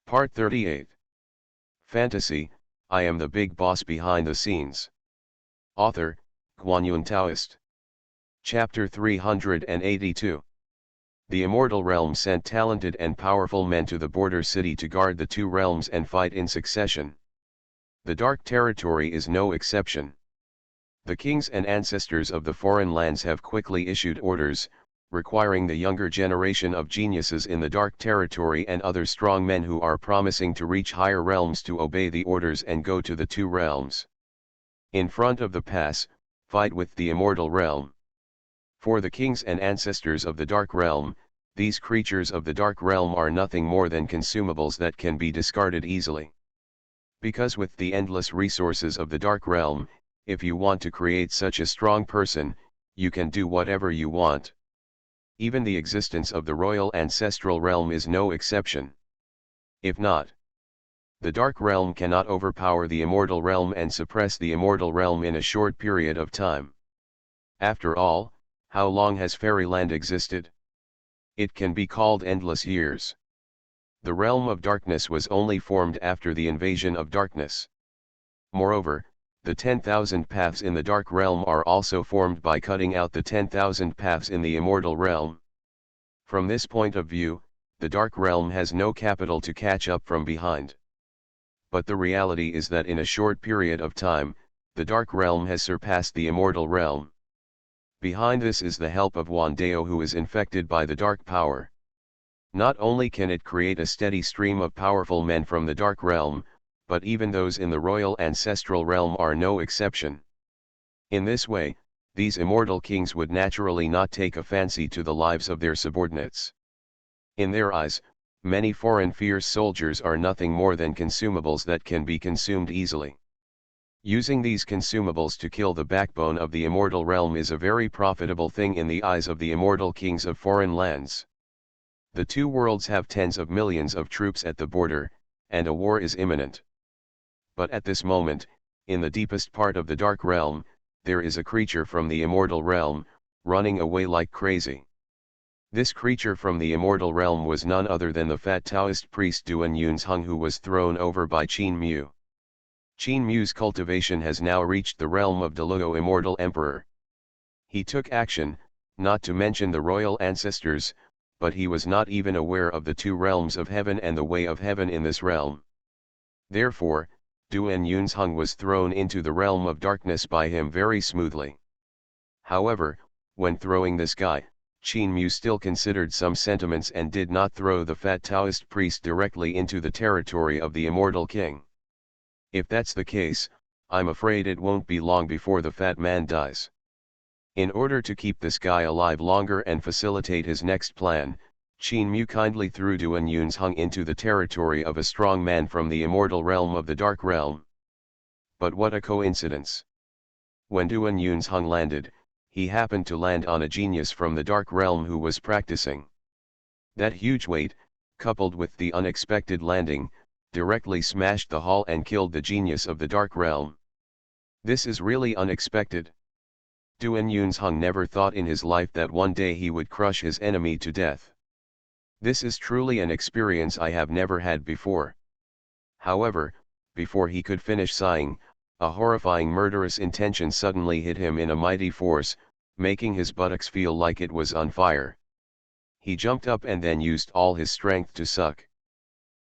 Part 38. Fantasy, I am the big boss behind the scenes. Author, Guanyun Taoist. Chapter 382. The Immortal Realm sent talented and powerful men to the border city to guard the two realms and fight in succession. The Dark Territory is no exception. The kings and ancestors of the foreign lands have quickly issued orders, requiring the younger generation of geniuses in the Dark Territory and other strong men who are promising to reach higher realms to obey the orders and go to the two realms. In front of the pass, fight with the Immortal Realm. For the kings and ancestors of the Dark Realm, these creatures of the Dark Realm are nothing more than consumables that can be discarded easily. Because with the endless resources of the Dark Realm, if you want to create such a strong person, you can do whatever you want. Even the existence of the royal ancestral realm is no exception. If not, the Dark Realm cannot overpower the Immortal Realm and suppress the Immortal Realm in a short period of time. After all, how long has Fairyland existed? It can be called endless years. The Realm of Darkness was only formed after the invasion of darkness. Moreover, the 10,000 paths in the Dark Realm are also formed by cutting out the 10,000 paths in the Immortal Realm. From this point of view, the Dark Realm has no capital to catch up from behind. But the reality is that in a short period of time, the Dark Realm has surpassed the Immortal Realm. Behind this is the help of Wandeo, who is infected by the dark power. Not only can it create a steady stream of powerful men from the Dark Realm, but even those in the royal ancestral realm are no exception. In this way, these immortal kings would naturally not take a fancy to the lives of their subordinates. In their eyes, many foreign fierce soldiers are nothing more than consumables that can be consumed easily. Using these consumables to kill the backbone of the immortal realm is a very profitable thing in the eyes of the immortal kings of foreign lands. The two worlds have tens of millions of troops at the border, and a war is imminent. But at this moment, in the deepest part of the Dark Realm, there is a creature from the Immortal Realm, running away like crazy. This creature from the Immortal Realm was none other than the fat Taoist priest Duan Yunzheng, who was thrown over by Qin Mu. Qin Mu's cultivation has now reached the realm of Deluo Immortal Emperor. He took action, not to mention the royal ancestors, but he was not even aware of the two realms of heaven and the way of heaven in this realm. Therefore, Duan Yunzheng was thrown into the realm of darkness by him very smoothly. However, when throwing this guy, Qin Mu still considered some sentiments and did not throw the fat Taoist priest directly into the territory of the immortal king. If that's the case, I'm afraid it won't be long before the fat man dies. In order to keep this guy alive longer and facilitate his next plan, Qin Mu kindly threw Duan Yunzheng into the territory of a strong man from the immortal realm of the Dark Realm. But what a coincidence! When Duan Yunzheng landed, he happened to land on a genius from the Dark Realm who was practicing. That huge weight, coupled with the unexpected landing, directly smashed the hull and killed the genius of the Dark Realm. This is really unexpected. Duan Yunzheng never thought in his life that one day he would crush his enemy to death. This is truly an experience I have never had before. However, before he could finish sighing, a horrifying murderous intention suddenly hit him in a mighty force, making his buttocks feel like it was on fire. He jumped up and then used all his strength to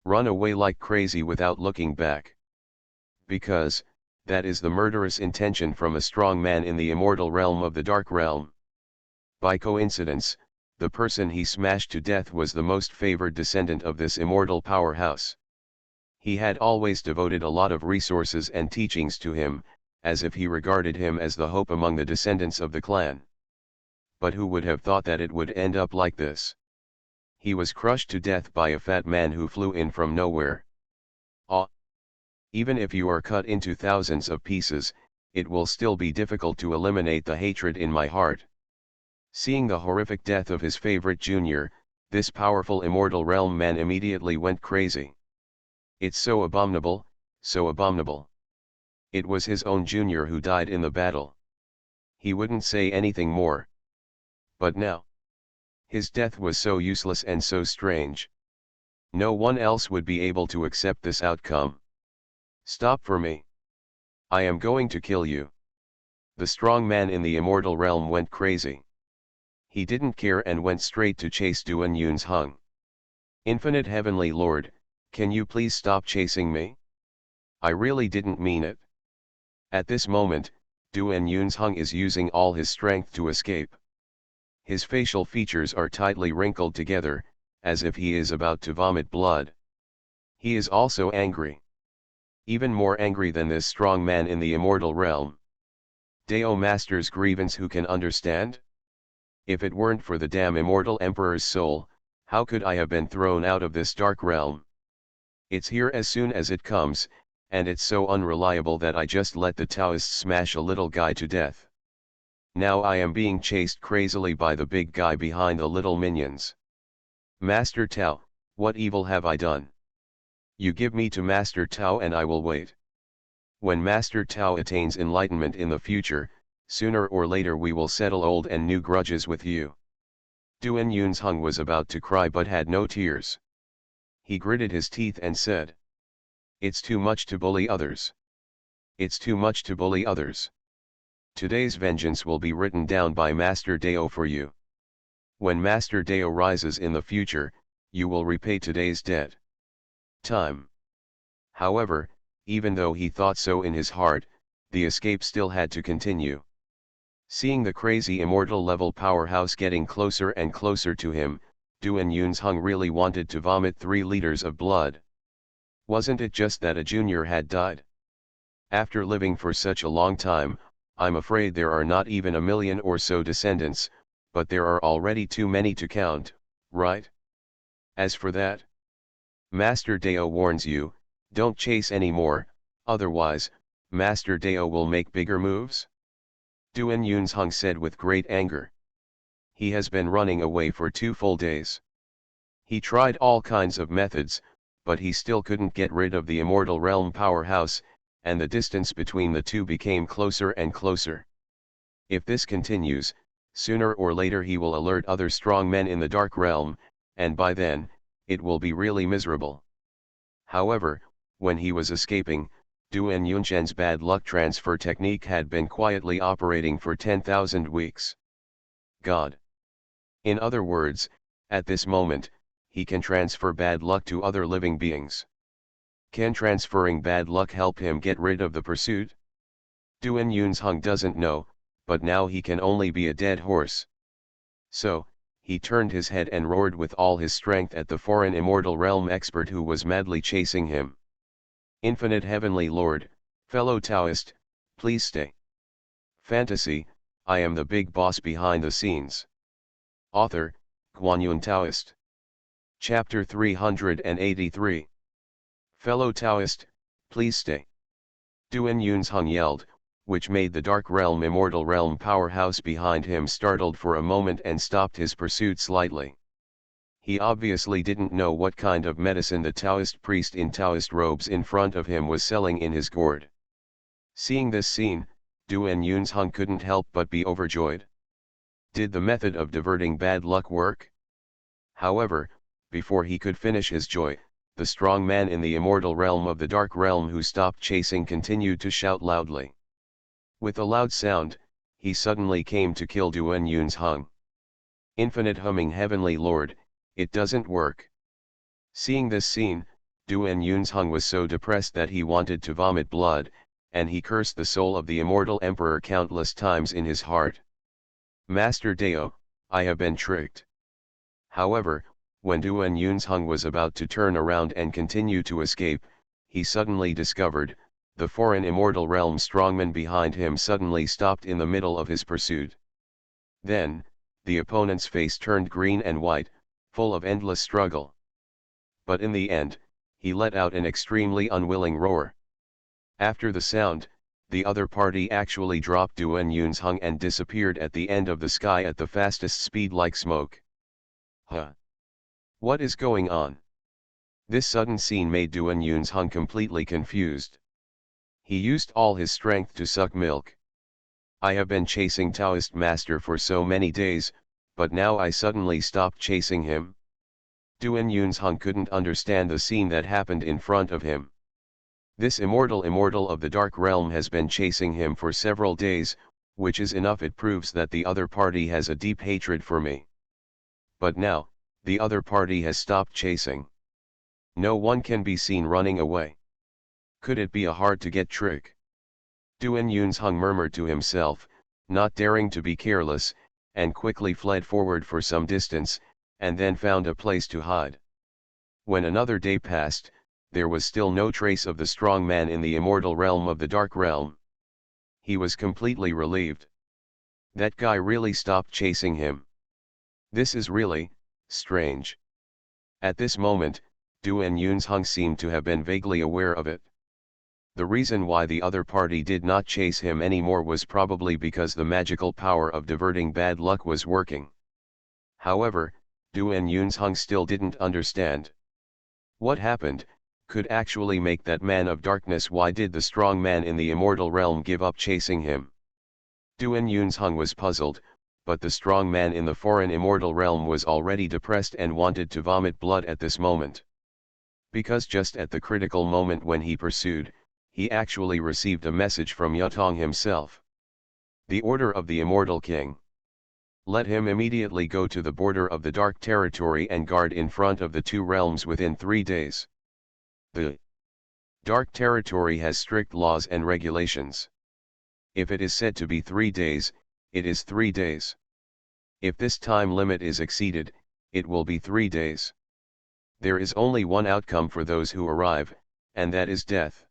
run away like crazy without looking back. Because, that is the murderous intention from a strong man in the immortal realm of the Dark Realm. By coincidence, the person he smashed to death was the most favored descendant of this immortal powerhouse. He had always devoted a lot of resources and teachings to him, as if he regarded him as the hope among the descendants of the clan. But who would have thought that it would end up like this? He was crushed to death by a fat man who flew in from nowhere. Even if you are cut into thousands of pieces, it will still be difficult to eliminate the hatred in my heart. Seeing the horrific death of his favorite junior, this powerful immortal realm man immediately went crazy. It's so abominable, so abominable. It was his own junior who died in the battle. He wouldn't say anything more. But now, his death was so useless and so strange. No one else would be able to accept this outcome. Stop for me. I am going to kill you. The strong man in the immortal realm went crazy. He didn't care and went straight to chase Duan Yun's Hung. Infinite Heavenly Lord, can you please stop chasing me? I really didn't mean it. At this moment, Duan Yun's Hung is using all his strength to escape. His facial features are tightly wrinkled together, as if he is about to vomit blood. He is also angry. Even more angry than this strong man in the immortal realm. Dao Master's grievance, who can understand? If it weren't for the damn immortal emperor's soul, how could I have been thrown out of this dark realm? It's here as soon as it comes, and it's so unreliable that I just let the Taoists smash a little guy to death. Now I am being chased crazily by the big guy behind the little minions. Master Tao, what evil have I done? You give me to Master Tao and I will wait. When Master Tao attains enlightenment in the future, sooner or later we will settle old and new grudges with you. Duan Yun's Hung was about to cry but had no tears. He gritted his teeth and said, "It's too much to bully others. It's too much to bully others. Today's vengeance will be written down by Master Dao for you. When Master Dao rises in the future, you will repay today's debt." Time. However, even though he thought so in his heart, the escape still had to continue. Seeing the crazy immortal level powerhouse getting closer and closer to him, Duan Yun's Hung really wanted to vomit 3 liters of blood. Wasn't it just that a junior had died? After living for such a long time, I'm afraid there are not even 1 million or so descendants, but there are already too many to count, right? As for that, Master Dao warns you, don't chase anymore, otherwise, Master Dao will make bigger moves? Duan Yun's Hung said with great anger. He has been running away for 2 full days. He tried all kinds of methods, but he still couldn't get rid of the immortal realm powerhouse, and the distance between the two became closer and closer. If this continues, sooner or later he will alert other strong men in the dark realm, and by then, it will be really miserable. However, when he was escaping, Duan Yunshen's bad luck transfer technique had been quietly operating for 10,000 weeks. God. In other words, at this moment, he can transfer bad luck to other living beings. Can transferring bad luck help him get rid of the pursuit? Duan Yun's Hung doesn't know, but now he can only be a dead horse. So, he turned his head and roared with all his strength at the foreign immortal realm expert who was madly chasing him. Infinite Heavenly Lord, fellow Taoist, please stay. Fantasy, I am the big boss behind the scenes. Author, Guanyun Taoist. Chapter 383. Fellow Taoist, please stay. Duan Yun's Hung yelled, which made the dark realm immortal realm powerhouse behind him startled for a moment and stopped his pursuit slightly. He obviously didn't know what kind of medicine the Taoist priest in Taoist robes in front of him was selling in his gourd. Seeing this scene, Duan Yun's Hung couldn't help but be overjoyed. Did the method of diverting bad luck work? However, before he could finish his joy, the strong man in the immortal realm of the dark realm who stopped chasing continued to shout loudly. With a loud sound, he suddenly came to kill Duan Yun's Hung. Infinite humming Heavenly Lord, it doesn't work. Seeing this scene, Duan Yun's Hung was so depressed that he wanted to vomit blood, and he cursed the soul of the immortal emperor countless times in his heart. Master Dao, I have been tricked. However, when Duan Yun's Hung was about to turn around and continue to escape, he suddenly discovered, the foreign immortal realm strongman behind him suddenly stopped in the middle of his pursuit. Then, the opponent's face turned green and white, full of endless struggle. But in the end, he let out an extremely unwilling roar. After the sound, the other party actually dropped Duan Yun's Hung and disappeared at the end of the sky at the fastest speed like smoke. Huh? What is going on? This sudden scene made Duan Yun's Hung completely confused. He used all his strength to suck milk. I have been chasing Taoist Master for so many days, but now I suddenly stopped chasing him. Duan Yunzheng couldn't understand the scene that happened in front of him. This immortal of the Dark Realm has been chasing him for several days, which is enough. It proves that the other party has a deep hatred for me. But now, the other party has stopped chasing. No one can be seen running away. Could it be a hard-to-get trick? Duan Yunzheng murmured to himself, not daring to be careless, and quickly fled forward for some distance, and then found a place to hide. When another day passed, there was still no trace of the strong man in the immortal realm of the Dark Realm. He was completely relieved. That guy really stopped chasing him. This is really strange. At this moment, Duan Yunzheng seemed to have been vaguely aware of it. The reason why the other party did not chase him anymore was probably because the magical power of diverting bad luck was working. However, Duan Yunzheng still didn't understand. What happened, could actually make that man of darkness? Why did the strong man in the immortal realm give up chasing him? Duan Yunzheng was puzzled, but the strong man in the foreign immortal realm was already depressed and wanted to vomit blood at this moment. Because just at the critical moment when he pursued, he actually received a message from Yutong himself. The order of the immortal king. Let him immediately go to the border of the dark territory and guard in front of the two realms within 3 days. The dark territory has strict laws and regulations. If it is said to be 3 days, it is 3 days. If this time limit is exceeded, it will be 3 days. There is only one outcome for those who arrive, and that is death.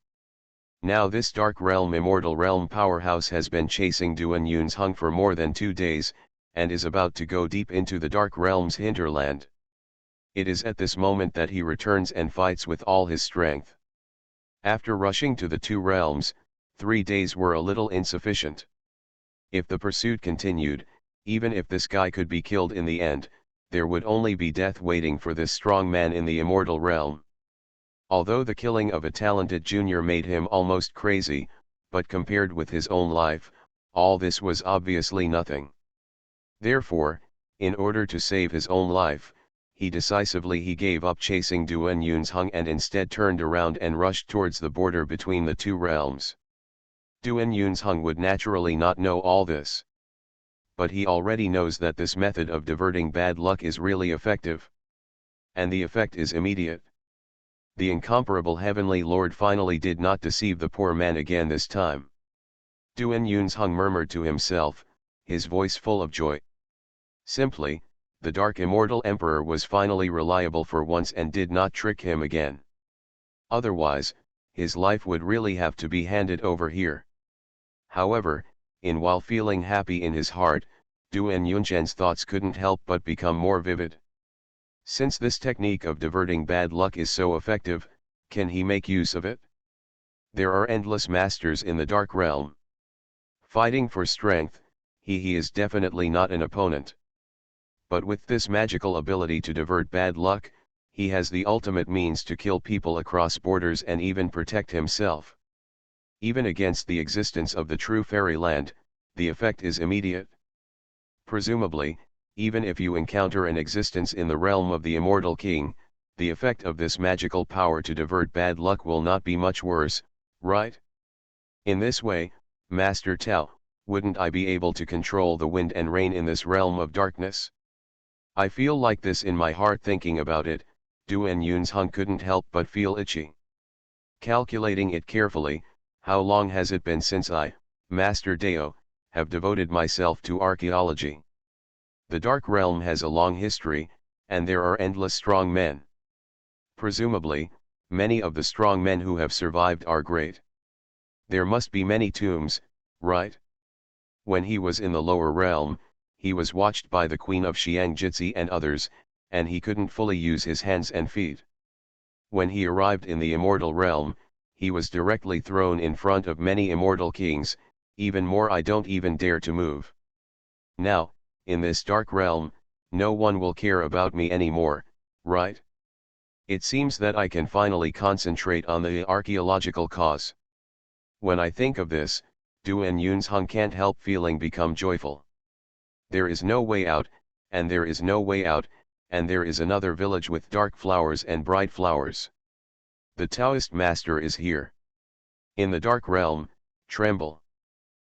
Now this dark realm immortal realm powerhouse has been chasing Duan Yunzheng for more than 2 days, and is about to go deep into the dark realm's hinterland. It is at this moment that he returns and fights with all his strength. After rushing to the two realms, 3 days were a little insufficient. If the pursuit continued, even if this guy could be killed in the end, there would only be death waiting for this strong man in the immortal realm. Although the killing of a talented junior made him almost crazy, but compared with his own life, all this was obviously nothing. Therefore, in order to save his own life, he gave up chasing Duan Yunzheng and instead turned around and rushed towards the border between the two realms. Duan Yunzheng would naturally not know all this. But he already knows that this method of diverting bad luck is really effective. And the effect is immediate. The incomparable Heavenly Lord finally did not deceive the poor man again this time. Duan Yunzheng murmured to himself, his voice full of joy. Simply, the Dark Immortal Emperor was finally reliable for once and did not trick him again. Otherwise, his life would really have to be handed over here. However, while feeling happy in his heart, Duan Yunzheng's thoughts couldn't help but become more vivid. Since this technique of diverting bad luck is so effective, can he make use of it? There are endless masters in the Dark Realm. Fighting for strength, he is definitely not an opponent. But with this magical ability to divert bad luck, he has the ultimate means to kill people across borders and even protect himself. Even against the existence of the true fairyland, the effect is immediate. Presumably, even if you encounter an existence in the realm of the immortal king, the effect of this magical power to divert bad luck will not be much worse, right? In this way, Master Tao, wouldn't I be able to control the wind and rain in this realm of darkness? I feel like this in my heart. Thinking about it, Duan Yunzheng couldn't help but feel itchy. Calculating it carefully, how long has it been since I, Master Dao, have devoted myself to archaeology? The Dark Realm has a long history, and there are endless strong men. Presumably, many of the strong men who have survived are great. There must be many tombs, right? When he was in the lower realm, he was watched by the Queen of Xiangjitsi and others, and he couldn't fully use his hands and feet. When he arrived in the immortal realm, he was directly thrown in front of many immortal kings. Even more, I don't even dare to move. Now, in this dark realm, no one will care about me anymore, right? It seems that I can finally concentrate on the archaeological cause. When I think of this, Duan Yunzheng can't help feeling become joyful. There is no way out, and there is no way out, and there is another village with dark flowers and bright flowers. The Taoist master is here. In the dark realm, tremble.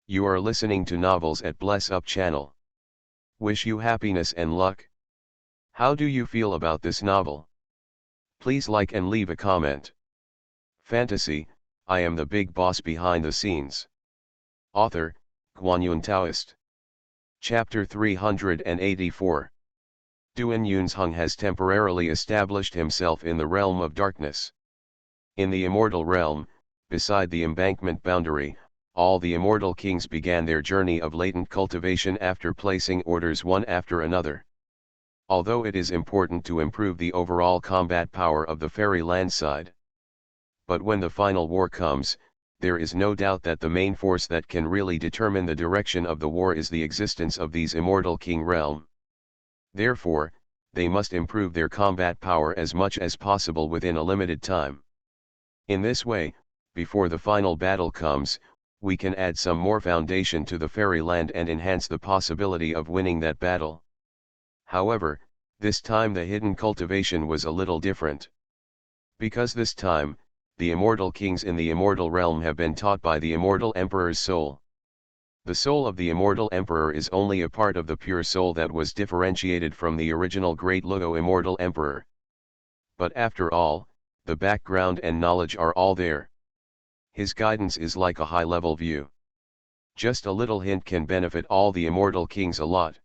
You are listening to novels at Bless Up channel. Wish you happiness and luck. How do you feel about this novel? Please like and leave a comment. Fantasy, I am the big boss behind the scenes. Author, Guanyun Taoist. Chapter 384. Duan Yunzheng has temporarily established himself in the realm of darkness. In the immortal realm, beside the embankment boundary, all the immortal kings began their journey of latent cultivation after placing orders one after another. Although it is important to improve the overall combat power of the fairy land side. But when the final war comes, there is no doubt that the main force that can really determine the direction of the war is the existence of these immortal king realm. Therefore, they must improve their combat power as much as possible within a limited time. In this way, before the final battle comes, we can add some more foundation to the fairy land and enhance the possibility of winning that battle. However, this time the hidden cultivation was a little different. Because this time, the immortal kings in the immortal realm have been taught by the immortal emperor's soul. The soul of the immortal emperor is only a part of the pure soul that was differentiated from the original great Luo immortal emperor. But after all, the background and knowledge are all there. His guidance is like a high-level view. Just a little hint can benefit all the immortal kings a lot.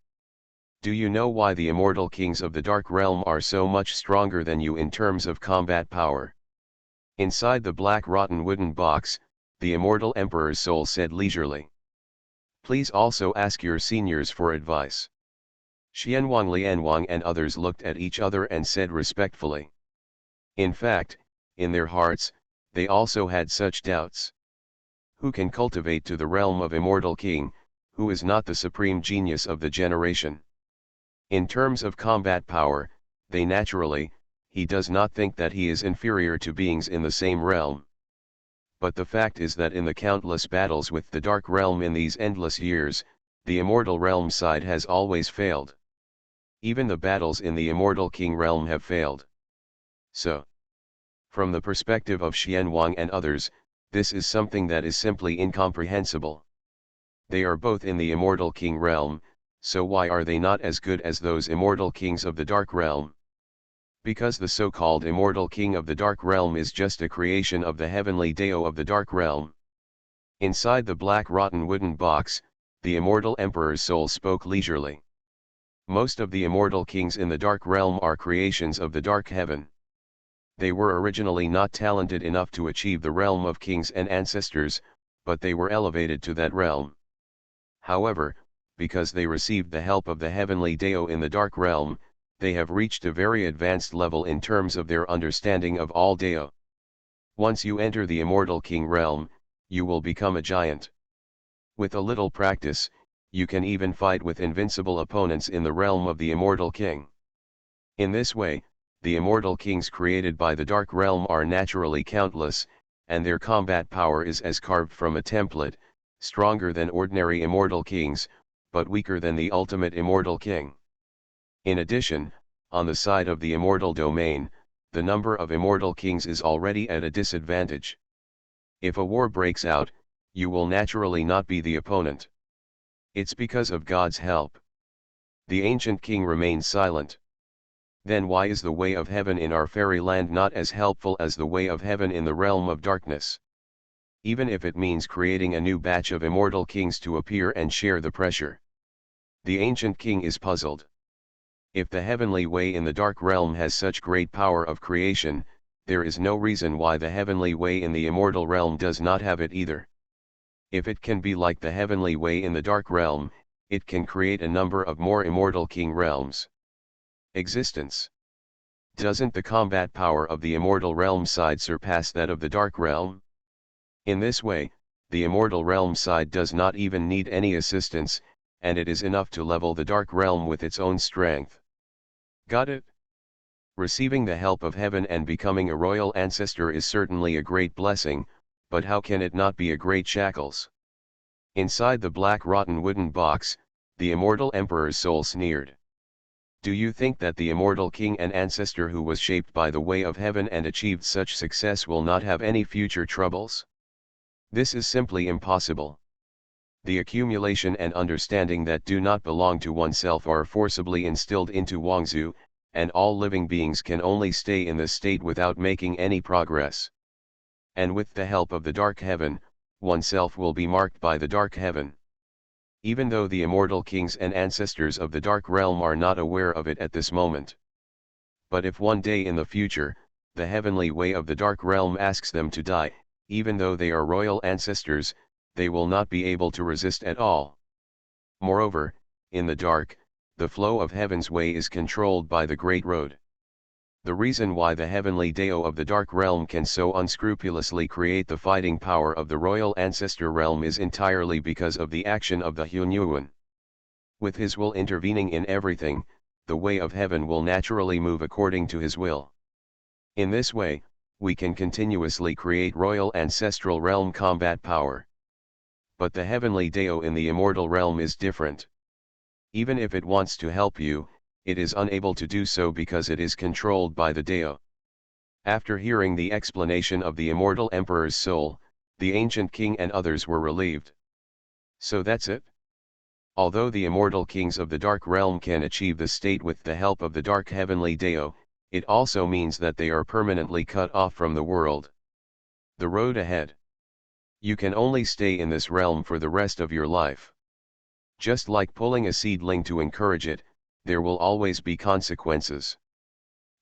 Do you know why the immortal kings of the dark realm are so much stronger than you in terms of combat power? Inside the black rotten wooden box, the immortal emperor's soul said leisurely. Please also ask your seniors for advice. Xianwang Lianwang and others looked at each other and said respectfully. In fact, in their hearts, they also had such doubts. Who can cultivate to the realm of immortal king, who is not the supreme genius of the generation? In terms of combat power, he does not think that he is inferior to beings in the same realm. But the fact is that in the countless battles with the dark realm in these endless years, the immortal realm side has always failed. Even the battles in the immortal king realm have failed. So, from the perspective of Xianwang and others, this is something that is simply incomprehensible. They are both in the immortal king realm, so why are they not as good as those immortal kings of the dark realm? Because the so-called immortal king of the dark realm is just a creation of the heavenly Dao of the dark realm. Inside the black rotten wooden box, the immortal emperor's soul spoke leisurely. Most of the immortal kings in the dark realm are creations of the dark heaven. They were originally not talented enough to achieve the realm of kings and ancestors, but they were elevated to that realm. However, because they received the help of the heavenly Dao in the dark realm, they have reached a very advanced level in terms of their understanding of all Dao. Once you enter the immortal king realm, you will become a giant. With a little practice, you can even fight with invincible opponents in the realm of the immortal king. In this way, the immortal kings created by the dark realm are naturally countless, and their combat power is as carved from a template, stronger than ordinary immortal kings, but weaker than the ultimate immortal king. In addition, on the side of the immortal domain, the number of immortal kings is already at a disadvantage. If a war breaks out, you will naturally not be the opponent. It's because of God's help. The ancient king remains silent. Then why is the way of heaven in our fairy land not as helpful as the way of heaven in the realm of darkness? Even if it means creating a new batch of immortal kings to appear and share the pressure. The ancient king is puzzled. If the heavenly way in the dark realm has such great power of creation, there is no reason why the heavenly way in the immortal realm does not have it either. If it can be like the heavenly way in the dark realm, it can create a number of more immortal king realms. Existence. Doesn't the combat power of the immortal realm side surpass that of the dark realm? In this way, the immortal realm side does not even need any assistance, and it is enough to level the dark realm with its own strength. Got it? Receiving the help of heaven and becoming a royal ancestor is certainly a great blessing, but how can it not be a great shackles? Inside the black rotten wooden box, the immortal emperor's soul sneered. Do you think that the immortal king and ancestor who was shaped by the way of heaven and achieved such success will not have any future troubles? This is simply impossible. The accumulation and understanding that do not belong to oneself are forcibly instilled into Wangzhou, and all living beings can only stay in this state without making any progress. And with the help of the dark heaven, oneself will be marked by the dark heaven. Even though the immortal kings and ancestors of the dark realm are not aware of it at this moment. But if one day in the future, the heavenly way of the dark realm asks them to die, even though they are royal ancestors, they will not be able to resist at all. Moreover, in the dark, the flow of heaven's way is controlled by the Great Road. The reason why the heavenly Dao of the dark realm can so unscrupulously create the fighting power of the royal ancestor realm is entirely because of the action of the Hunyuan. With his will intervening in everything, the way of heaven will naturally move according to his will. In this way, we can continuously create royal ancestral realm combat power. But the heavenly Dao in the immortal realm is different. Even if it wants to help you, it is unable to do so because it is controlled by the Dao. After hearing the explanation of the immortal emperor's soul, the ancient king and others were relieved. So that's it? Although the immortal kings of the dark realm can achieve the state with the help of the dark heavenly Dao, it also means that they are permanently cut off from the world. The road ahead. You can only stay in this realm for the rest of your life. Just like pulling a seedling to encourage it, there will always be consequences.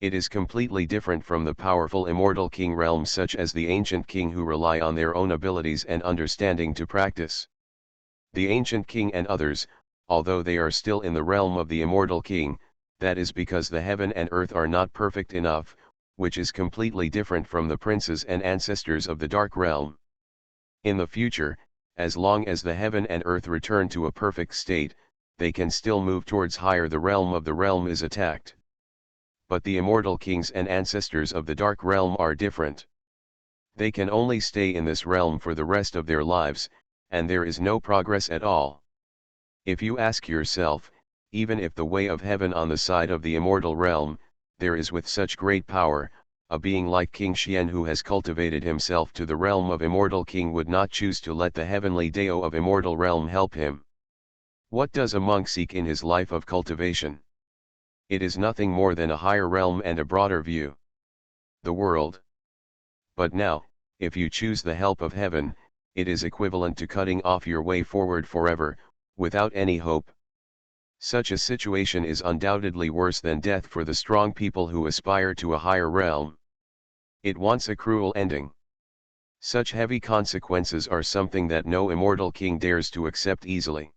It is completely different from the powerful immortal king realms such as the ancient king who rely on their own abilities and understanding to practice. The ancient king and others, although they are still in the realm of the immortal king, that is because the heaven and earth are not perfect enough, which is completely different from the princes and ancestors of the dark realm. In the future, as long as the heaven and earth return to a perfect state, they can still move towards higher the realm of the realm is attacked. But the immortal kings and ancestors of the dark realm are different. They can only stay in this realm for the rest of their lives, and there is no progress at all. If you ask yourself, even if the way of heaven on the side of the immortal realm, there is with such great power, a being like King Xian who has cultivated himself to the realm of immortal king would not choose to let the heavenly Dao of immortal realm help him. What does a monk seek in his life of cultivation? It is nothing more than a higher realm and a broader view. The world. But now, if you choose the help of heaven, it is equivalent to cutting off your way forward forever, without any hope. Such a situation is undoubtedly worse than death for the strong people who aspire to a higher realm. It wants a cruel ending. Such heavy consequences are something that no immortal king dares to accept easily.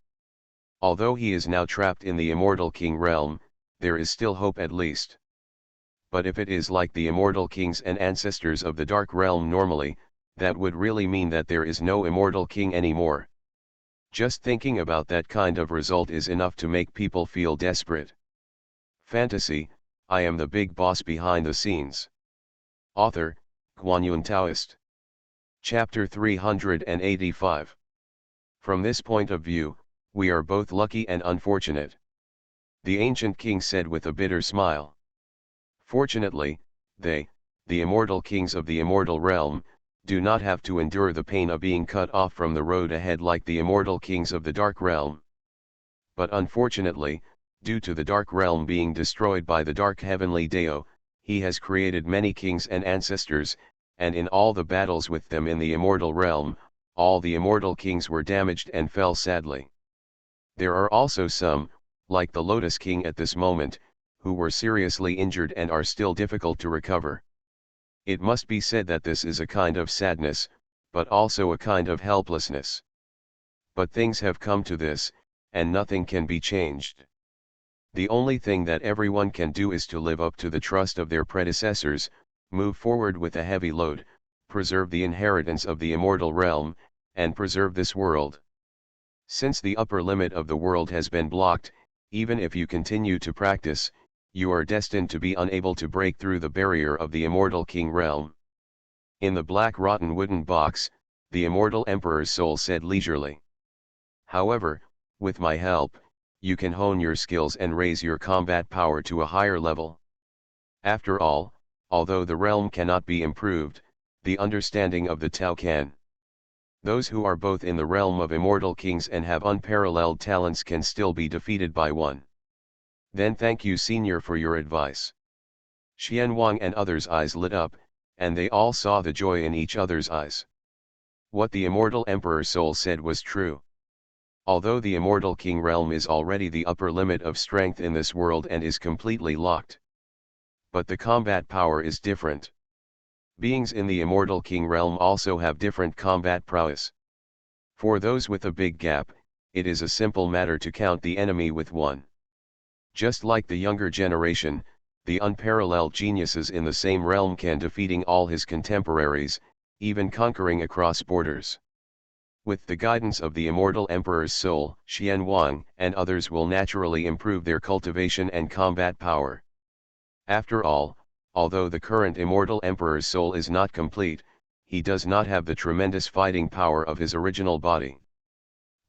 Although he is now trapped in the immortal king realm, there is still hope at least. But if it is like the immortal kings and ancestors of the dark realm normally, that would really mean that there is no immortal king anymore. Just thinking about that kind of result is enough to make people feel desperate. Fantasy, I am the big boss behind the scenes. Author, Guanyun Taoist. Chapter 385. From this point of view, we are both lucky and unfortunate. The ancient king said with a bitter smile. Fortunately, they, the immortal kings of the immortal realm, do not have to endure the pain of being cut off from the road ahead like the immortal kings of the dark realm. But unfortunately, due to the dark realm being destroyed by the dark heavenly Dao, he has created many kings and ancestors, and in all the battles with them in the immortal realm, all the immortal kings were damaged and fell sadly. There are also some, like the Lotus King at this moment, who were seriously injured and are still difficult to recover. It must be said that this is a kind of sadness, but also a kind of helplessness. But things have come to this, and nothing can be changed. The only thing that everyone can do is to live up to the trust of their predecessors, move forward with a heavy load, preserve the inheritance of the immortal realm, and preserve this world. Since the upper limit of the world has been blocked, even if you continue to practice, you are destined to be unable to break through the barrier of the immortal king realm. In the black rotten wooden box, the immortal emperor's soul said leisurely. However, with my help, you can hone your skills and raise your combat power to a higher level. After all, although the realm cannot be improved, the understanding of the Tao can. Those who are both in the realm of immortal kings and have unparalleled talents can still be defeated by one. Then thank you, Senior, for your advice. Xian Wang and others' eyes lit up, and they all saw the joy in each other's eyes. What the immortal Emperor's soul said was true. Although the immortal king realm is already the upper limit of strength in this world and is completely locked. But the combat power is different. Beings in the immortal king realm also have different combat prowess. For those with a big gap, it is a simple matter to count the enemy with one. Just like the younger generation, the unparalleled geniuses in the same realm can defeating all his contemporaries, even conquering across borders. With the guidance of the immortal emperor's soul, Xian Wang and others will naturally improve their cultivation and combat power. After all, although the current immortal emperor's soul is not complete, he does not have the tremendous fighting power of his original body.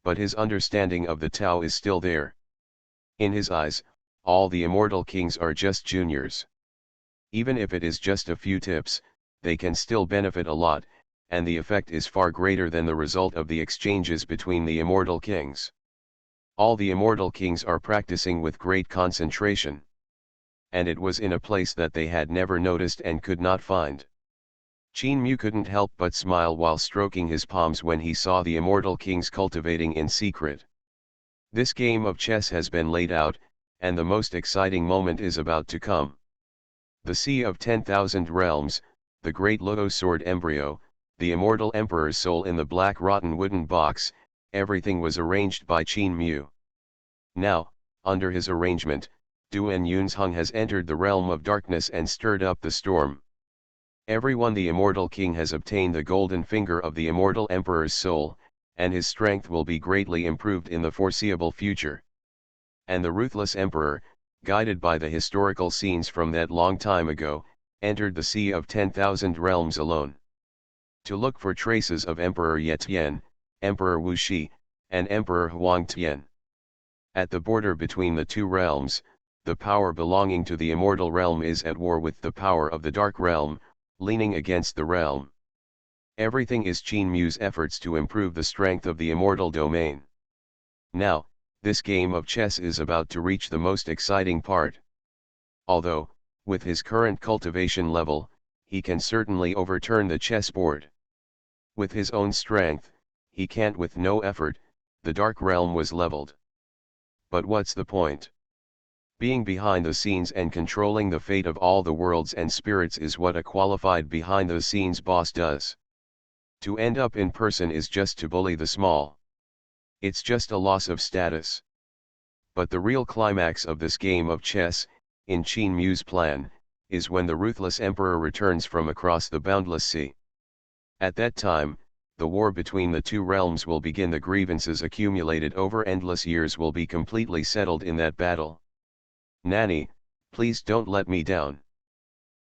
But his understanding of the Tao is still there. In his eyes, all the immortal kings are just juniors. Even if it is just a few tips, they can still benefit a lot, and the effect is far greater than the result of the exchanges between the immortal kings. All the immortal kings are practicing with great concentration. And it was in a place that they had never noticed and could not find. Qin Mu couldn't help but smile while stroking his palms when he saw the immortal kings cultivating in secret. This game of chess has been laid out, and the most exciting moment is about to come. The Sea of 10,000 Realms, the great Loto Sword embryo, the immortal emperor's soul in the black rotten wooden box, everything was arranged by Qin Mu. Now, under his arrangement, Duan Yunzheng has entered the realm of darkness and stirred up the storm. Everyone, the immortal king has obtained the golden finger of the immortal emperor's soul, and his strength will be greatly improved in the foreseeable future. And the ruthless emperor, guided by the historical scenes from that long time ago, entered the Sea of 10,000 Realms alone. To look for traces of Emperor Ye Tian, Emperor Wu Shi, and Emperor Huang Tian. At the border between the two realms, the power belonging to the immortal realm is at war with the power of the dark realm, leaning against the realm. Everything is Qin Mu's efforts to improve the strength of the immortal domain. Now, this game of chess is about to reach the most exciting part. Although, with his current cultivation level, he can certainly overturn the chessboard. With his own strength, he can't. With no effort, the dark realm was leveled. But what's the point? Being behind the scenes and controlling the fate of all the worlds and spirits is what a qualified behind-the-scenes boss does. To end up in person is just to bully the small. It's just a loss of status. But the real climax of this game of chess, in Qin Mu's plan, is when the ruthless emperor returns from across the boundless sea. At that time, the war between the two realms will begin. The grievances accumulated over endless years will be completely settled in that battle. Nanny, please don't let me down.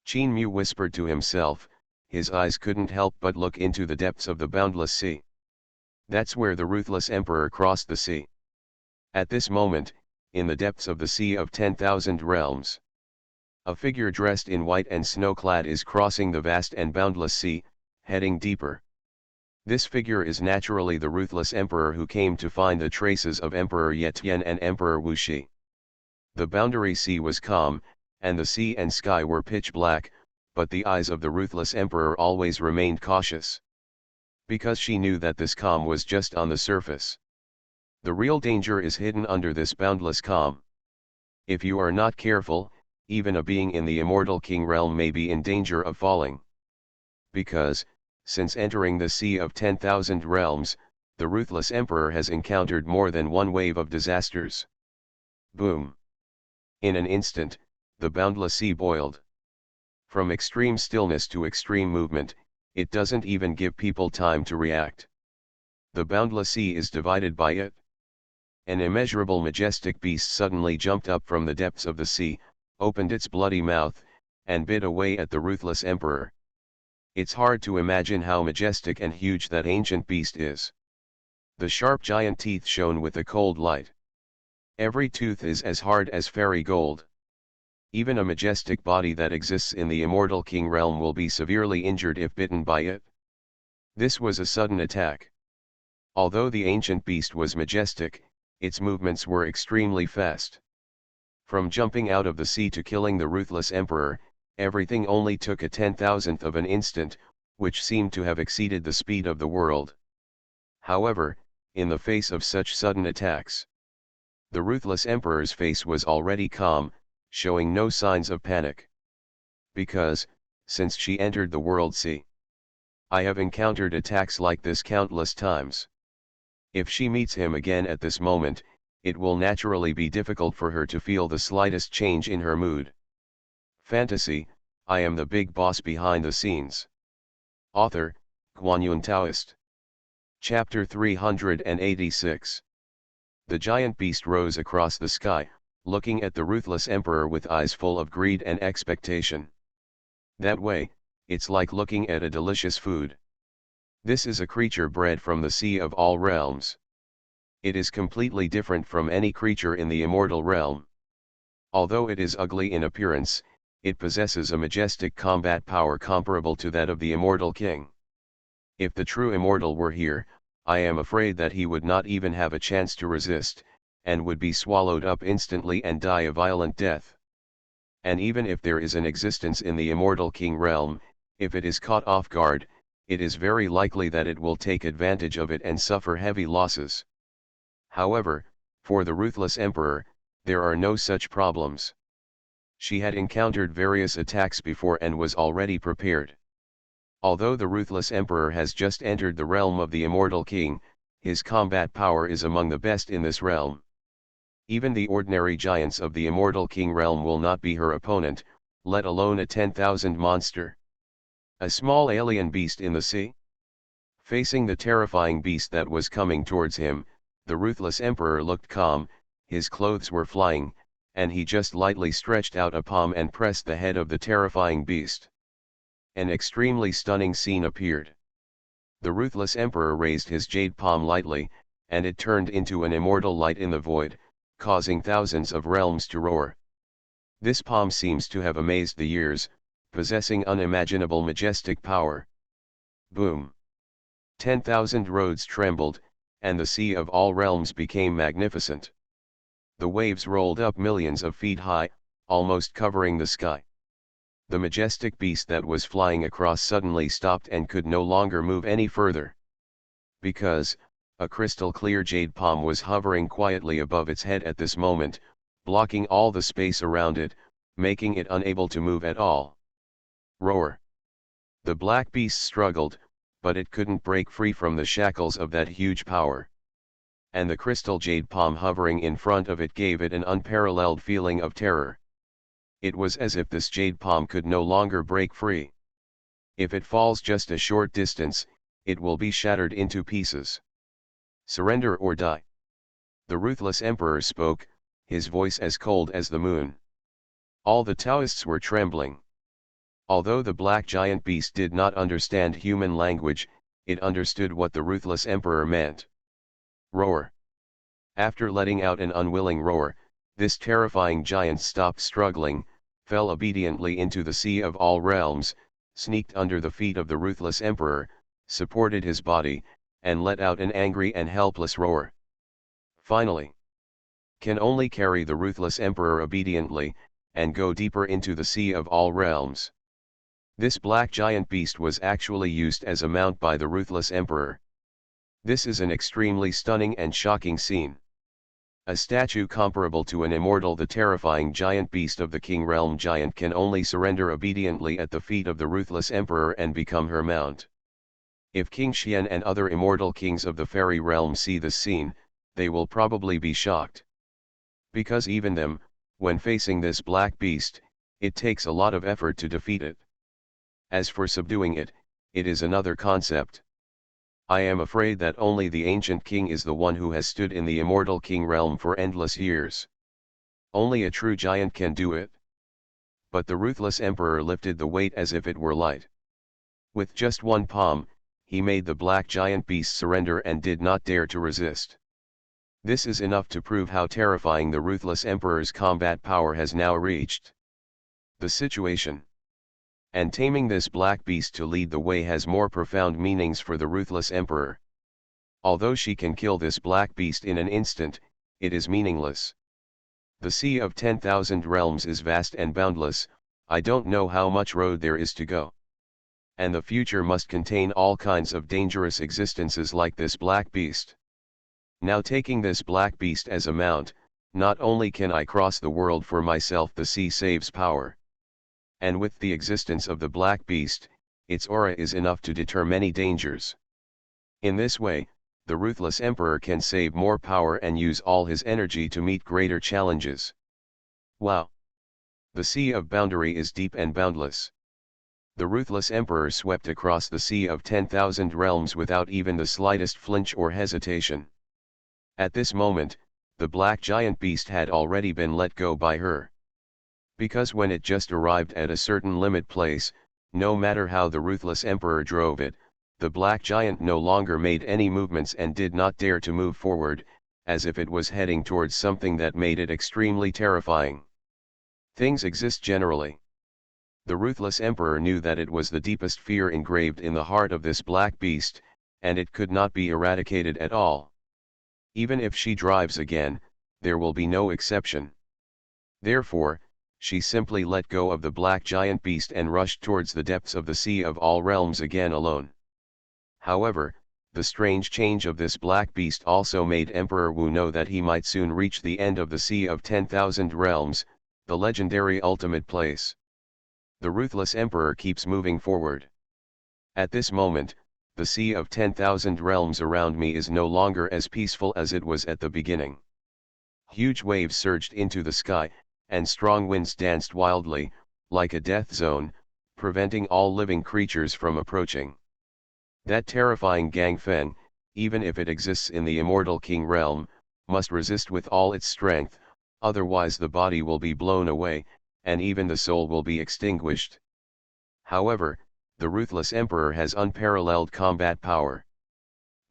Qin Mu whispered to himself, his eyes couldn't help but look into the depths of the boundless sea. That's where the ruthless emperor crossed the sea. At this moment, in the depths of the Sea of 10,000 Realms, a figure dressed in white and snow-clad is crossing the vast and boundless sea, heading deeper. This figure is naturally the ruthless emperor who came to find the traces of Emperor Ye Tian and Emperor Wu Shi. The boundary sea was calm, and the sea and sky were pitch black, but the eyes of the ruthless emperor always remained cautious. Because she knew that this calm was just on the surface. The real danger is hidden under this boundless calm. If you are not careful, even a being in the immortal king realm may be in danger of falling. Because, since entering the Sea of 10,000 Realms, the ruthless emperor has encountered more than one wave of disasters. Boom! In an instant, the boundless sea boiled. From extreme stillness to extreme movement, it doesn't even give people time to react. The boundless sea is divided by it. An immeasurable majestic beast suddenly jumped up from the depths of the sea, opened its bloody mouth, and bit away at the ruthless emperor. It's hard to imagine how majestic and huge that ancient beast is. The sharp giant teeth shone with a cold light. Every tooth is as hard as fairy gold. Even a majestic body that exists in the immortal king realm will be severely injured if bitten by it. This was a sudden attack. Although the ancient beast was majestic, its movements were extremely fast. From jumping out of the sea to killing the ruthless emperor, everything only took a 10,000th of an instant, which seemed to have exceeded the speed of the world. However, in the face of such sudden attacks, the ruthless emperor's face was already calm, showing no signs of panic. Because, since she entered the world sea, I have encountered attacks like this countless times. If she meets him again at this moment, it will naturally be difficult for her to feel the slightest change in her mood. Fantasy, I am the big boss behind the scenes. Author, Guanyun Taoist. Chapter 386. The giant beast rose across the sky, looking at the ruthless emperor with eyes full of greed and expectation. That way, it's like looking at a delicious food. This is a creature bred from the sea of all realms. It is completely different from any creature in the immortal realm. Although it is ugly in appearance, it possesses a majestic combat power comparable to that of the immortal king. If the true immortal were here, I am afraid that he would not even have a chance to resist, and would be swallowed up instantly and die a violent death. And even if there is an existence in the immortal king realm, if it is caught off guard, it is very likely that it will take advantage of it and suffer heavy losses. However, for the ruthless emperor, there are no such problems. She had encountered various attacks before and was already prepared. Although the ruthless emperor has just entered the realm of the immortal king, his combat power is among the best in this realm. Even the ordinary giants of the immortal king realm will not be her opponent, let alone a 10,000 monster. A small alien beast in the sea? Facing the terrifying beast that was coming towards him, the ruthless emperor looked calm, his clothes were flying, and he just lightly stretched out a palm and pressed the head of the terrifying beast. An extremely stunning scene appeared. The ruthless emperor raised his jade palm lightly, and it turned into an immortal light in the void, causing thousands of realms to roar. This palm seems to have amazed the years, possessing unimaginable majestic power. Boom! 10,000 roads trembled, and the sea of all realms became magnificent. The waves rolled up millions of feet high, almost covering the sky. The majestic beast that was flying across suddenly stopped and could no longer move any further. Because, a crystal clear jade palm was hovering quietly above its head at this moment, blocking all the space around it, making it unable to move at all. Roar! The black beast struggled, but it couldn't break free from the shackles of that huge power. And the crystal jade palm hovering in front of it gave it an unparalleled feeling of terror. It was as if this jade palm could no longer break free. If it falls just a short distance, it will be shattered into pieces. Surrender or die. The ruthless emperor spoke, his voice as cold as the moon. All the Taoists were trembling. Although the black giant beast did not understand human language, it understood what the ruthless emperor meant. Roar! After letting out an unwilling roar, this terrifying giant stopped struggling, fell obediently into the sea of all realms, sneaked under the feet of the ruthless emperor, supported his body, and let out an angry and helpless roar. Finally, can only carry the ruthless emperor obediently, and go deeper into the sea of all realms. This black giant beast was actually used as a mount by the ruthless emperor. This is an extremely stunning and shocking scene. A statue comparable to an immortal, the terrifying giant beast of the king realm giant, can only surrender obediently at the feet of the ruthless emperor and become her mount. If King Xian and other immortal kings of the fairy realm see this scene, they will probably be shocked. Because even them, when facing this black beast, it takes a lot of effort to defeat it. As for subduing it, it is another concept. I am afraid that only the ancient king is the one who has stood in the immortal king realm for endless years. Only a true giant can do it. But the ruthless emperor lifted the weight as if it were light. With just one palm, he made the black giant beast surrender and did not dare to resist. This is enough to prove how terrifying the ruthless emperor's combat power has now reached. The situation and taming this black beast to lead the way has more profound meanings for the ruthless emperor. Although she can kill this black beast in an instant, it is meaningless. The sea of 10,000 realms is vast and boundless. I don't know how much road there is to go. And the future must contain all kinds of dangerous existences like this black beast. Now taking this black beast as a mount, not only can I cross the world for myself, the sea saves power. And with the existence of the black beast, its aura is enough to deter many dangers. In this way, the ruthless emperor can save more power and use all his energy to meet greater challenges. Wow! The sea of boundary is deep and boundless. The ruthless emperor swept across the sea of 10,000 realms without even the slightest flinch or hesitation. At this moment, the black giant beast had already been let go by her. Because when it just arrived at a certain limit place, no matter how the ruthless emperor drove it, the black giant no longer made any movements and did not dare to move forward, as if it was heading towards something that made it extremely terrifying. Things exist generally. The ruthless emperor knew that it was the deepest fear engraved in the heart of this black beast, and it could not be eradicated at all. Even if she drives again, there will be no exception. Therefore, she simply let go of the black giant beast and rushed towards the depths of the sea of all realms again alone. However, the strange change of this black beast also made Emperor Wu know that he might soon reach the end of the sea of 10,000 realms, the legendary ultimate place. The ruthless emperor keeps moving forward. At this moment, the sea of 10,000 realms around me is no longer as peaceful as it was at the beginning. Huge waves surged into the sky, and strong winds danced wildly, like a death zone, preventing all living creatures from approaching. That terrifying Gang Fen, even if it exists in the immortal king realm, must resist with all its strength, otherwise the body will be blown away, and even the soul will be extinguished. However, the ruthless emperor has unparalleled combat power.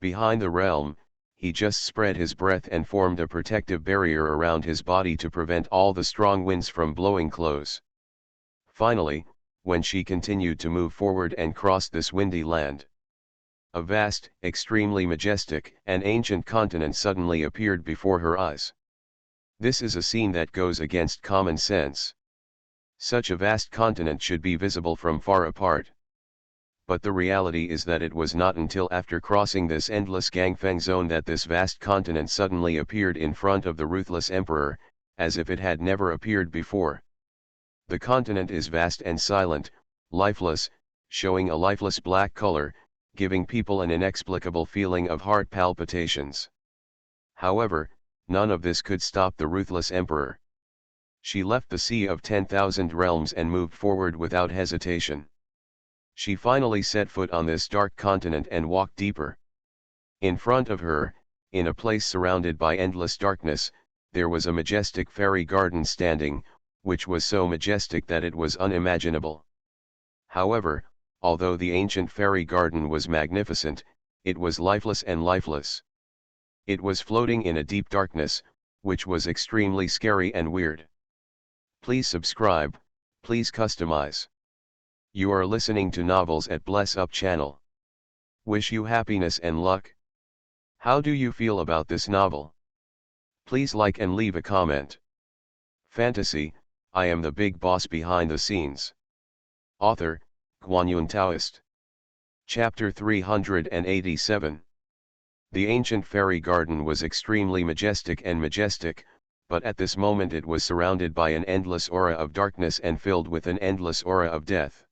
Behind the realm, he just spread his breath and formed a protective barrier around his body to prevent all the strong winds from blowing close. Finally, when she continued to move forward and cross this windy land, a vast, extremely majestic, and ancient continent suddenly appeared before her eyes. This is a scene that goes against common sense. Such a vast continent should be visible from far apart. But the reality is that it was not until after crossing this endless Gangfeng zone that this vast continent suddenly appeared in front of the ruthless emperor, as if it had never appeared before. The continent is vast and silent, lifeless, showing a lifeless black color, giving people an inexplicable feeling of heart palpitations. However, none of this could stop the ruthless emperor. She left the sea of 10,000 realms and moved forward without hesitation. She finally set foot on this dark continent and walked deeper. In front of her, in a place surrounded by endless darkness, there was a majestic fairy garden standing, which was so majestic that it was unimaginable. However, although the ancient fairy garden was magnificent, it was lifeless and lifeless. It was floating in a deep darkness, which was extremely scary and weird. Please subscribe, please customize. You are listening to Novels at Bless Up channel. Wish you happiness and luck. How do you feel about this novel? Please like and leave a comment. Fantasy, I am the big boss behind the scenes. Author, Guanyun Taoist. Chapter 387. The ancient fairy garden was extremely majestic, but at this moment it was surrounded by an endless aura of darkness and filled with an endless aura of death.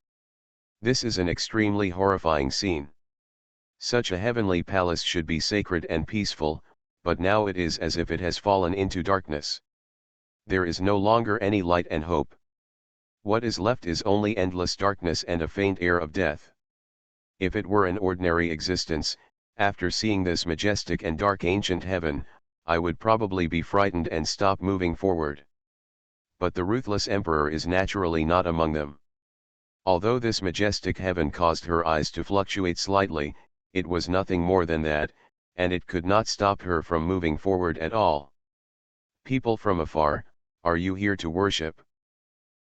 This is an extremely horrifying scene. Such a heavenly palace should be sacred and peaceful, but now it is as if it has fallen into darkness. There is no longer any light and hope. What is left is only endless darkness and a faint air of death. If it were an ordinary existence, after seeing this majestic and dark ancient heaven, I would probably be frightened and stop moving forward. But the ruthless emperor is naturally not among them. Although this majestic heaven caused her eyes to fluctuate slightly, it was nothing more than that, and it could not stop her from moving forward at all. People from afar, are you here to worship?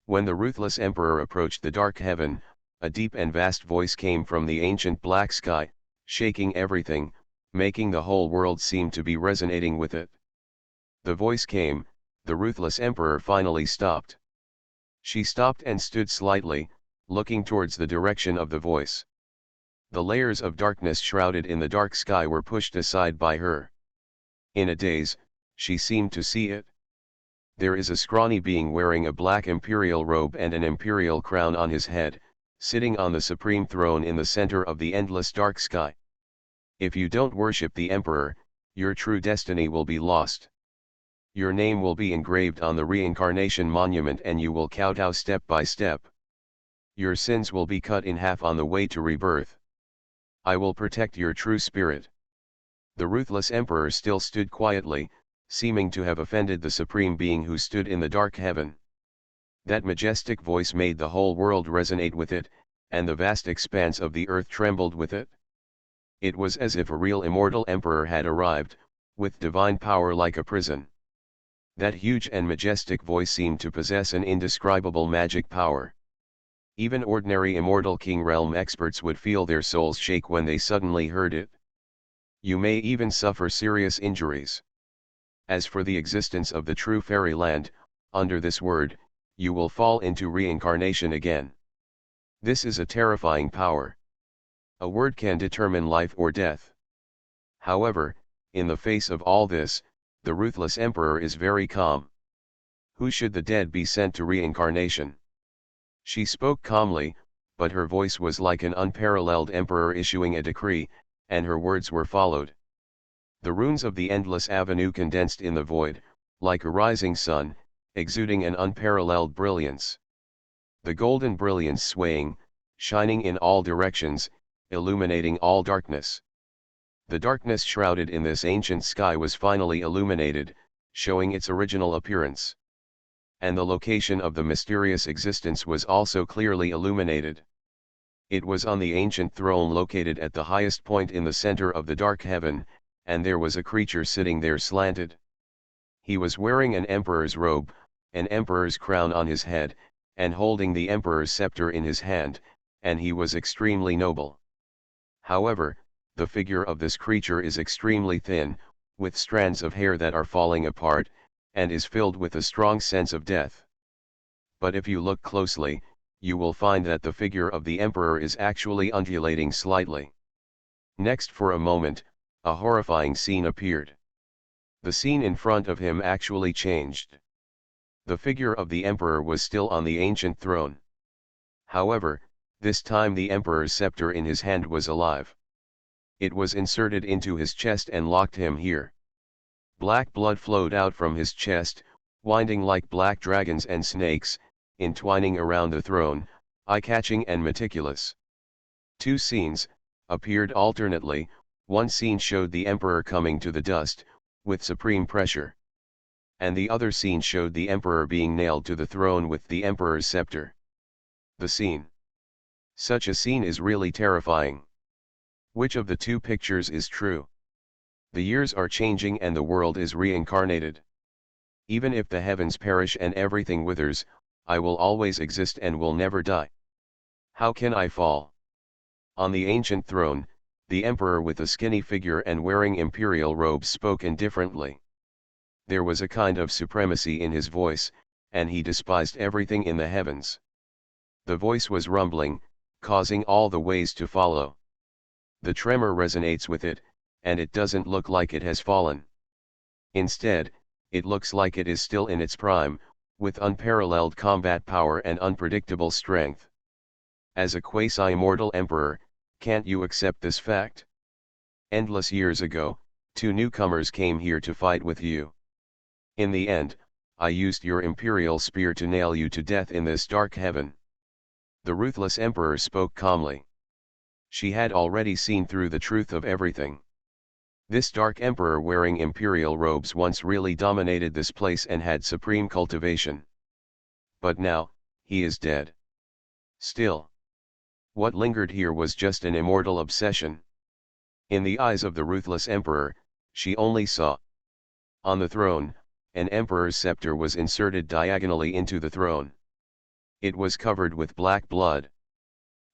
When the ruthless emperor approached the dark heaven, a deep and vast voice came from the ancient black sky, shaking everything, making the whole world seem to be resonating with it. The voice came, the ruthless emperor finally stopped. She stopped and stood slightly, looking towards the direction of the voice. The layers of darkness shrouded in the dark sky were pushed aside by her. In a daze, she seemed to see it. There is a scrawny being wearing a black imperial robe and an imperial crown on his head, sitting on the supreme throne in the center of the endless dark sky. If you don't worship the emperor, your true destiny will be lost. Your name will be engraved on the reincarnation monument and you will kowtow step by step. Your sins will be cut in half on the way to rebirth. I will protect your true spirit. The ruthless emperor still stood quietly, seeming to have offended the supreme being who stood in the dark heaven. That majestic voice made the whole world resonate with it, and the vast expanse of the earth trembled with it. It was as if a real immortal emperor had arrived, with divine power like a prison. That huge and majestic voice seemed to possess an indescribable magic power. Even ordinary immortal king realm experts would feel their souls shake when they suddenly heard it. You may even suffer serious injuries. As for the existence of the true fairyland, under this word, you will fall into reincarnation again. This is a terrifying power. A word can determine life or death. However, in the face of all this, the ruthless emperor is very calm. Who should the dead be sent to reincarnation? She spoke calmly, but her voice was like an unparalleled emperor issuing a decree, and her words were followed. The runes of the endless avenue condensed in the void, like a rising sun, exuding an unparalleled brilliance. The golden brilliance swaying, shining in all directions, illuminating all darkness. The darkness shrouded in this ancient sky was finally illuminated, showing its original appearance. And the location of the mysterious existence was also clearly illuminated. It was on the ancient throne located at the highest point in the center of the dark heaven, and there was a creature sitting there slanted. He was wearing an emperor's robe, an emperor's crown on his head, and holding the emperor's scepter in his hand, and he was extremely noble. However, the figure of this creature is extremely thin, with strands of hair that are falling apart, and is filled with a strong sense of death. But if you look closely, you will find that the figure of the emperor is actually undulating slightly. Next, for a moment, a horrifying scene appeared. The scene in front of him actually changed. The figure of the emperor was still on the ancient throne. However, this time the emperor's scepter in his hand was alive. It was inserted into his chest and locked him here. Black blood flowed out from his chest, winding like black dragons and snakes, entwining around the throne, eye-catching and meticulous. Two scenes appeared alternately. One scene showed the emperor coming to the dust, with supreme pressure. And the other scene showed the emperor being nailed to the throne with the emperor's scepter. The scene. Such a scene is really terrifying. Which of the two pictures is true? The years are changing and the world is reincarnated. Even if the heavens perish and everything withers, I will always exist and will never die. How can I fall? On the ancient throne, the emperor with a skinny figure and wearing imperial robes spoke indifferently. There was a kind of supremacy in his voice, and he despised everything in the heavens. The voice was rumbling, causing all the ways to follow. The tremor resonates with it, and it doesn't look like it has fallen. Instead, it looks like it is still in its prime, with unparalleled combat power and unpredictable strength. As a quasi-immortal emperor, can't you accept this fact? Endless years ago, two newcomers came here to fight with you. In the end, I used your imperial spear to nail you to death in this dark heaven. The ruthless emperor spoke calmly. She had already seen through the truth of everything. This dark emperor wearing imperial robes once really dominated this place and had supreme cultivation. But now, he is dead. Still, what lingered here was just an immortal obsession. In the eyes of the ruthless emperor, she only saw. On the throne, an emperor's scepter was inserted diagonally into the throne. It was covered with black blood.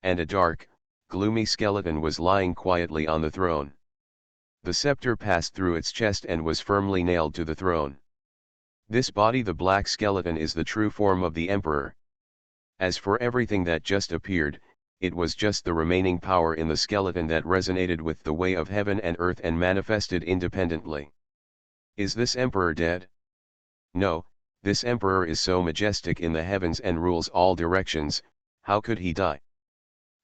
And a dark, gloomy skeleton was lying quietly on the throne. The scepter passed through its chest and was firmly nailed to the throne. This body, the black skeleton, is the true form of the emperor. As for everything that just appeared, it was just the remaining power in the skeleton that resonated with the way of heaven and earth and manifested independently. Is this emperor dead? No, this emperor is so majestic in the heavens and rules all directions, how could he die?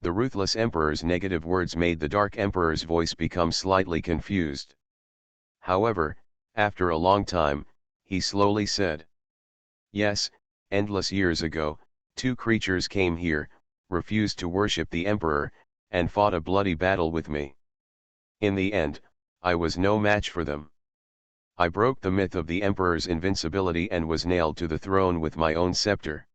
The ruthless emperor's negative words made the dark emperor's voice become slightly confused. However, after a long time, he slowly said, "Yes, endless years ago, two creatures came here, refused to worship the emperor, and fought a bloody battle with me. In the end, I was no match for them. I broke the myth of the emperor's invincibility and was nailed to the throne with my own scepter.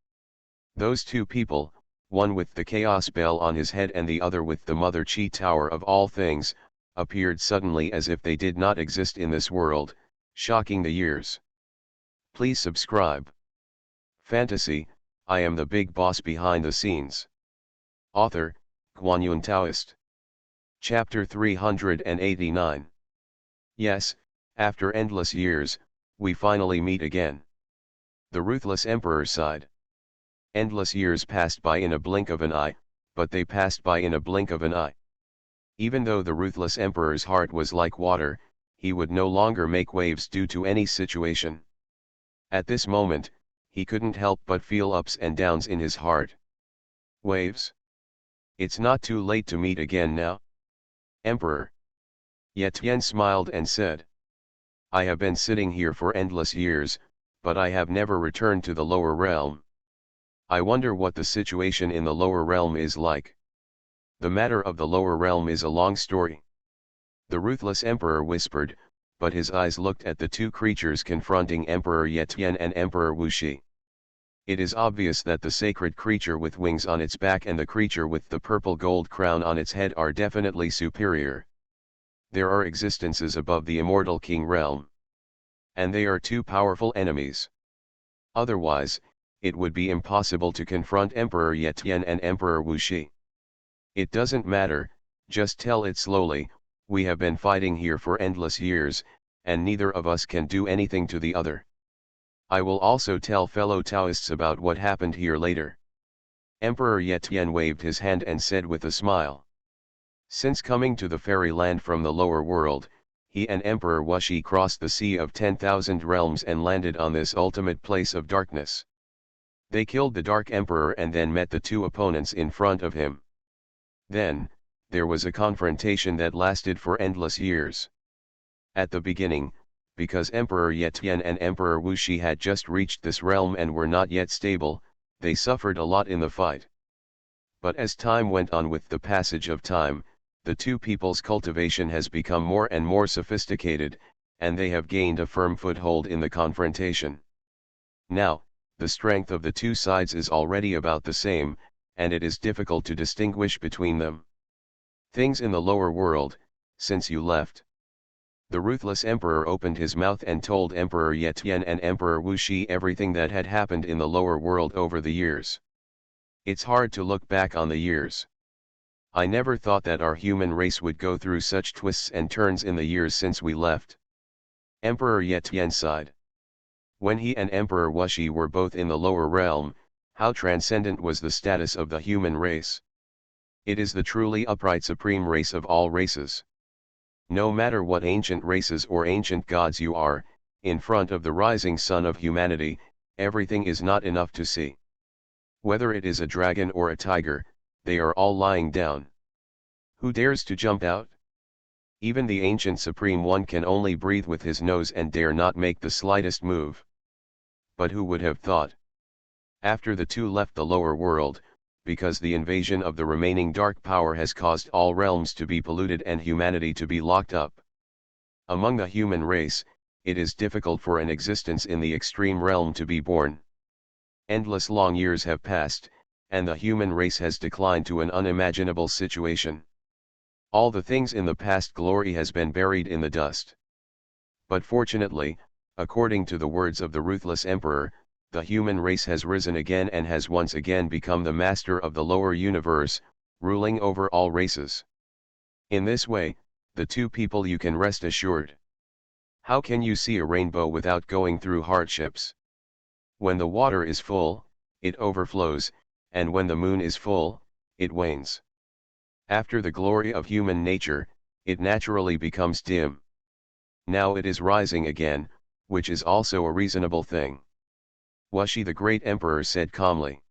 Those two people, one with the chaos bell on his head and the other with the mother chi tower of all things, appeared suddenly as if they did not exist in this world, shocking the years." Please subscribe. Fantasy, I am the big boss behind the scenes. Author, Guanyun Taoist. Chapter 389. Yes, after endless years, we finally meet again. The ruthless emperor sighed. Endless years passed by in a blink of an eye, but they passed by in a blink of an eye. Even though the ruthless emperor's heart was like water, he would no longer make waves due to any situation. At this moment, he couldn't help but feel ups and downs in his heart. Waves? It's not too late to meet again now? Emperor. Ye Tian smiled and said, "I have been sitting here for endless years, but I have never returned to the lower realm. I wonder what the situation in the lower realm is like. The matter of the lower realm is a long story." The ruthless emperor whispered, but his eyes looked at the two creatures confronting Emperor Ye Tian and Emperor Wu Shi. It is obvious that the sacred creature with wings on its back and the creature with the purple gold crown on its head are definitely superior. There are existences above the immortal king realm. And they are two powerful enemies. Otherwise, it would be impossible to confront Emperor Ye Tian and Emperor Wu Shi. It doesn't matter, just tell it slowly, we have been fighting here for endless years, and neither of us can do anything to the other. I will also tell fellow Taoists about what happened here later. Emperor Ye Tian waved his hand and said with a smile. Since coming to the fairy land from the lower world, he and Emperor Wu Shi crossed the sea of 10,000 realms and landed on this ultimate place of darkness. They killed the Dark Emperor and then met the two opponents in front of him. Then, there was a confrontation that lasted for endless years. At the beginning, because Emperor Ye Tian and Emperor Wu Shi had just reached this realm and were not yet stable, they suffered a lot in the fight. But as time went on, with the passage of time, the two people's cultivation has become more and more sophisticated, and they have gained a firm foothold in the confrontation. Now, the strength of the two sides is already about the same, and it is difficult to distinguish between them. Things in the lower world, since you left. The ruthless emperor opened his mouth and told Emperor Ye Tian and Emperor Wu Shi everything that had happened in the lower world over the years. It's hard to look back on the years. I never thought that our human race would go through such twists and turns in the years since we left. Emperor Ye Tian sighed. When he and Emperor Wu Shi were both in the lower realm, how transcendent was the status of the human race. It is the truly upright supreme race of all races. No matter what ancient races or ancient gods you are, in front of the rising sun of humanity, everything is not enough to see. Whether it is a dragon or a tiger, they are all lying down. Who dares to jump out? Even the ancient Supreme One can only breathe with his nose and dare not make the slightest move. But who would have thought? After the two left the lower world, because the invasion of the remaining dark power has caused all realms to be polluted and humanity to be locked up. Among the human race, it is difficult for an existence in the extreme realm to be born. Endless long years have passed, and the human race has declined to an unimaginable situation. All the things in the past glory has been buried in the dust. But fortunately, according to the words of the ruthless emperor, the human race has risen again and has once again become the master of the lower universe, ruling over all races. In this way, the two people you can rest assured. How can you see a rainbow without going through hardships? When the water is full, it overflows, and when the moon is full, it wanes. After the glory of human nature, it naturally becomes dim. Now it is rising again, which is also a reasonable thing. Wuxi the great emperor said calmly.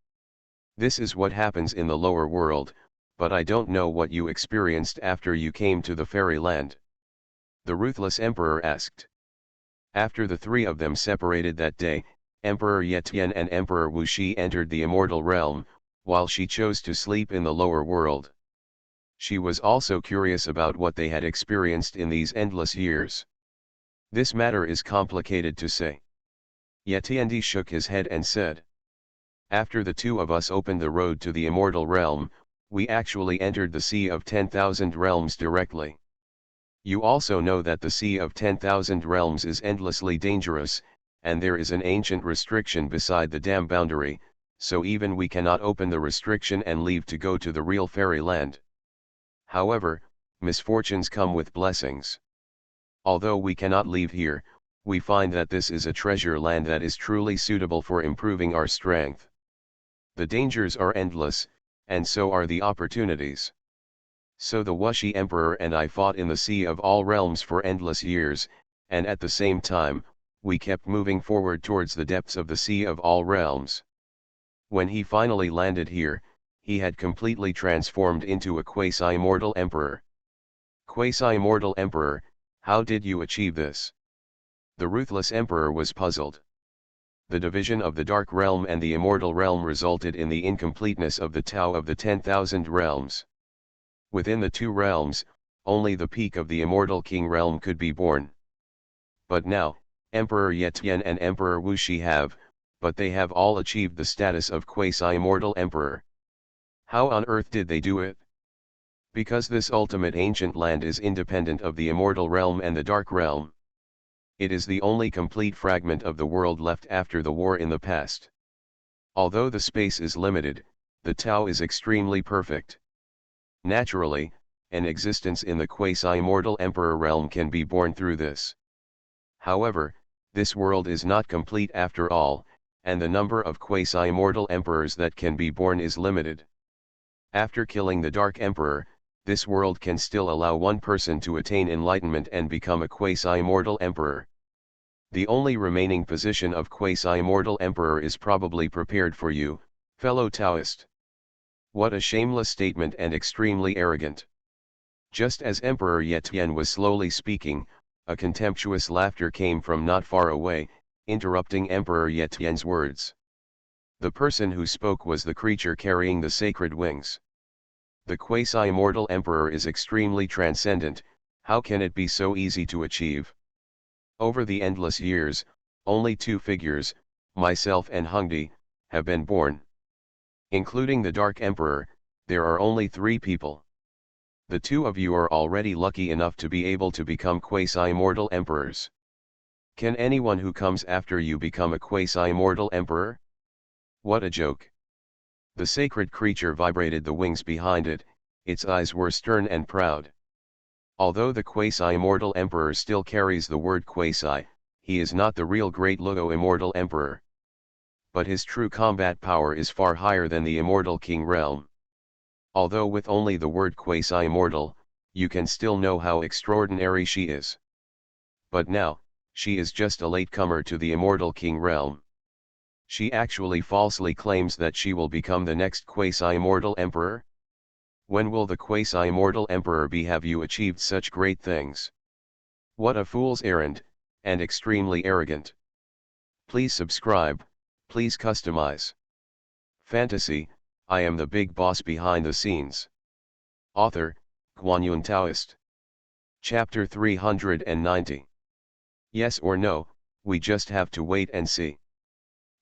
This is what happens in the lower world, but I don't know what you experienced after you came to the fairyland. The ruthless emperor asked. After the three of them separated that day, Emperor Yetian and Emperor Wuxi entered the immortal realm, while she chose to sleep in the lower world. She was also curious about what they had experienced in these endless years. This matter is complicated to say. Yetiandi shook his head and said. After the two of us opened the road to the immortal realm, we actually entered the Sea of 10,000 Realms directly. You also know that the Sea of 10,000 Realms is endlessly dangerous, and there is an ancient restriction beside the dam boundary, so even we cannot open the restriction and leave to go to the real fairyland. However, misfortunes come with blessings. Although we cannot leave here, we find that this is a treasure land that is truly suitable for improving our strength. The dangers are endless, and so are the opportunities. So the Wuxi Emperor and I fought in the Sea of all realms for endless years, and at the same time, we kept moving forward towards the depths of the Sea of all realms. When he finally landed here, he had completely transformed into a quasi-immortal emperor. Quasi-immortal emperor, how did you achieve this? The ruthless emperor was puzzled. The division of the dark realm and the immortal realm resulted in the incompleteness of the Tao of the 10,000 realms. Within the two realms, only the peak of the immortal king realm could be born. But now, Emperor Yetian and Emperor Wuxi have, but they have all achieved the status of quasi-immortal emperor. How on earth did they do it? Because this ultimate ancient land is independent of the immortal realm and the dark realm. It is the only complete fragment of the world left after the war in the past. Although the space is limited, the Tao is extremely perfect. Naturally, an existence in the quasi-immortal emperor realm can be born through this. However, this world is not complete after all, and the number of quasi-immortal emperors that can be born is limited. After killing the Dark Emperor, this world can still allow one person to attain enlightenment and become a quasi-immortal emperor. The only remaining position of quasi-immortal emperor is probably prepared for you, fellow Taoist. What a shameless statement and extremely arrogant. Just as Emperor Yetian was slowly speaking, a contemptuous laughter came from not far away, interrupting Emperor Yetian's words. The person who spoke was the creature carrying the sacred wings. The quasi-immortal emperor is extremely transcendent, how can it be so easy to achieve? Over the endless years, only two figures, myself and Hungdi, have been born. Including the Dark Emperor, there are only 3 people. The two of you are already lucky enough to be able to become quasi-immortal emperors. Can anyone who comes after you become a quasi-immortal emperor? What a joke. The sacred creature vibrated the wings behind it, its eyes were stern and proud. Although the quasi-immortal emperor still carries the word quasi, he is not the real great Luo immortal emperor. But his true combat power is far higher than the immortal king realm. Although with only the word quasi-immortal, you can still know how extraordinary she is. But now, she is just a latecomer to the immortal king realm. She actually falsely claims that she will become the next quasi-immortal emperor? When will the quasi-immortal emperor be? Have you achieved such great things? What a fool's errand, and extremely arrogant. Please subscribe, please customize. Fantasy, I am the big boss behind the scenes. Author, Guanyun Taoist. Chapter 390. Yes or no, we just have to wait and see.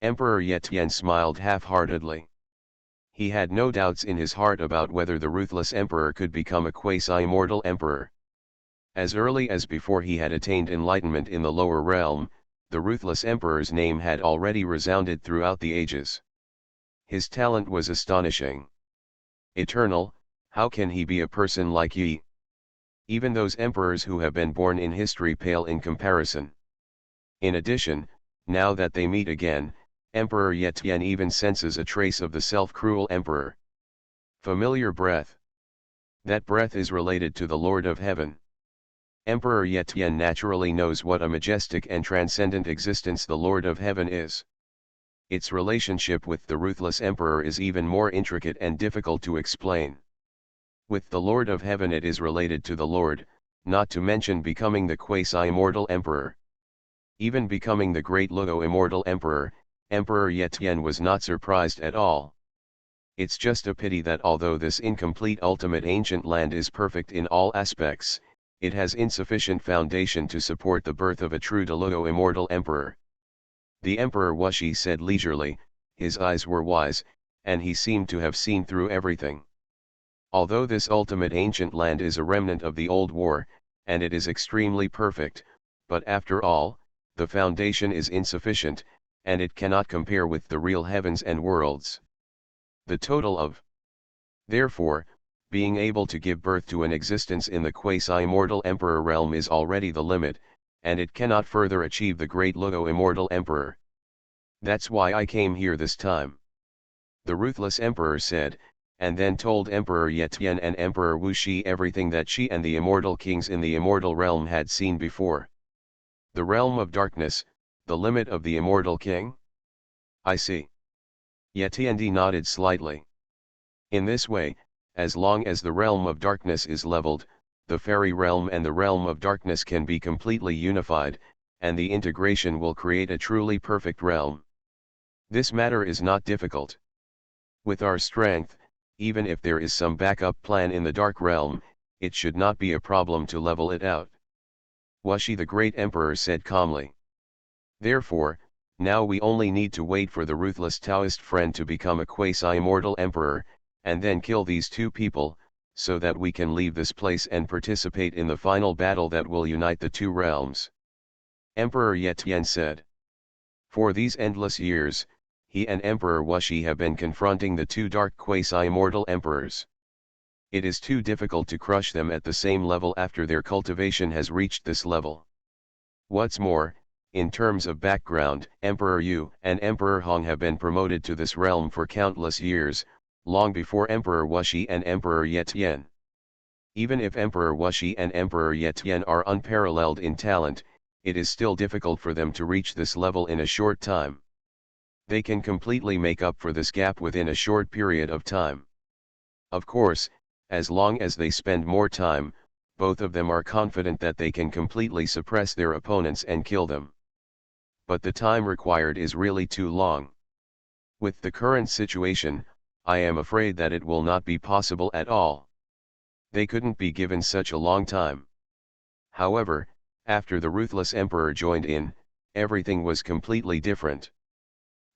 Emperor Yetian smiled half-heartedly. He had no doubts in his heart about whether the ruthless emperor could become a quasi-immortal emperor. As early as before he had attained enlightenment in the lower realm, the ruthless emperor's name had already resounded throughout the ages. His talent was astonishing. Eternal, how can he be a person like ye? Even those emperors who have been born in history pale in comparison. In addition, now that they meet again, Emperor Ye Tian even senses a trace of the self-cruel emperor. Familiar breath. That breath is related to the Lord of Heaven. Emperor Ye Tian naturally knows what a majestic and transcendent existence the Lord of Heaven is. Its relationship with the ruthless emperor is even more intricate and difficult to explain. With the Lord of Heaven it is related to the Lord, not to mention becoming the quasi-immortal emperor. Even becoming the great Luo-immortal emperor, Emperor Ye Tian was not surprised at all. It's just a pity that although this incomplete ultimate ancient land is perfect in all aspects, it has insufficient foundation to support the birth of a true Luo-immortal emperor. The Emperor Wushi said leisurely, his eyes were wise, and he seemed to have seen through everything. Although this ultimate ancient land is a remnant of the old war, and it is extremely perfect, but after all, the foundation is insufficient, and it cannot compare with the real heavens and worlds. The total of. Therefore, being able to give birth to an existence in the quasi-immortal emperor realm is already the limit, and it cannot further achieve the great Luo-immortal emperor. That's why I came here this time. The ruthless emperor said, and then told Emperor Ye Tian and Emperor Wushi everything that she and the immortal kings in the immortal realm had seen before. The realm of darkness, the limit of the immortal king? I see. Ye Tiandi nodded slightly. In this way, as long as the realm of darkness is leveled, the fairy realm and the realm of darkness can be completely unified, and the integration will create a truly perfect realm. This matter is not difficult. With our strength, even if there is some backup plan in the dark realm, it should not be a problem to level it out. Wushi the great emperor said calmly. Therefore, now we only need to wait for the ruthless Taoist friend to become a quasi-immortal emperor, and then kill these two people, so that we can leave this place and participate in the final battle that will unite the two realms. Emperor Ye Tian said. For these endless years, he and Emperor Wushi have been confronting the two dark quasi-immortal emperors. It is too difficult to crush them at the same level after their cultivation has reached this level. What's more, in terms of background, Emperor Yu and Emperor Hong have been promoted to this realm for countless years, long before Emperor Wushi and Emperor Ye Tian. Even if Emperor Wushi and Emperor Ye Tian are unparalleled in talent, it is still difficult for them to reach this level in a short time. They can completely make up for this gap within a short period of time. Of course, as long as they spend more time, both of them are confident that they can completely suppress their opponents and kill them. But the time required is really too long. With the current situation, I am afraid that it will not be possible at all. They couldn't be given such a long time. However, after the ruthless emperor joined in, everything was completely different.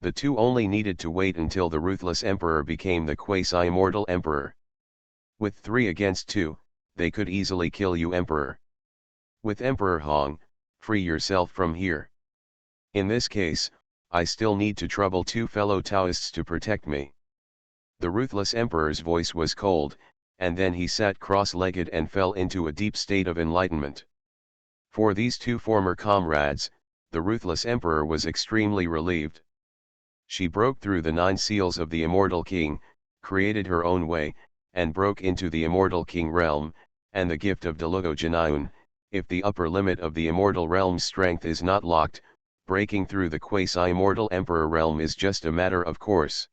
The two only needed to wait until the ruthless emperor became the quasi-immortal emperor. With 3 against 2, they could easily kill you, Emperor. With Emperor Hong, free yourself from here. In this case, I still need to trouble 2 fellow Taoists to protect me. The ruthless emperor's voice was cold, and then he sat cross-legged and fell into a deep state of enlightenment. For these 2 former comrades, the ruthless emperor was extremely relieved. She broke through the 9 seals of the immortal king, created her own way, and broke into the immortal king realm, and the gift of Deluo Jinaun. If the upper limit of the immortal realm's strength is not locked, breaking through the quasi-immortal emperor realm is just a matter of course.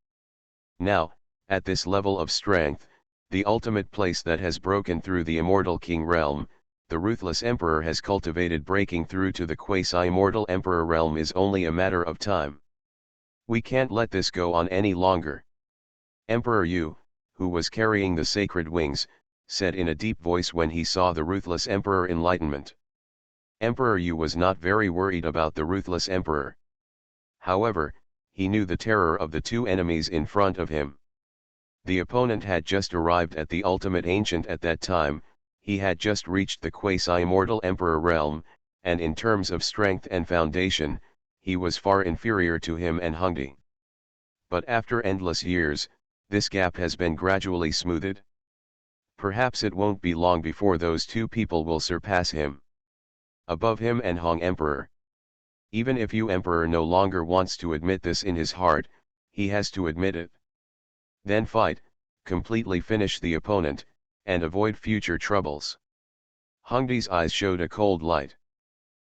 Now, at this level of strength, the ultimate place that has broken through the immortal king realm, the ruthless emperor has cultivated breaking through to the quasi-immortal emperor realm is only a matter of time. We can't let this go on any longer. Emperor Yu, who was carrying the sacred wings, said in a deep voice when he saw the ruthless emperor enlightenment. Emperor Yu was not very worried about the ruthless emperor. However, he knew the terror of the 2 enemies in front of him. The opponent had just arrived at the ultimate ancient at that time, he had just reached the quasi-immortal emperor realm, and in terms of strength and foundation, he was far inferior to him and Hungdi. But after endless years, this gap has been gradually smoothed. Perhaps it won't be long before those two people will surpass him. Above him and Hong Emperor. Even if Yu Emperor no longer wants to admit this in his heart, he has to admit it. Then fight, completely finish the opponent, and avoid future troubles. Hungdi's eyes showed a cold light.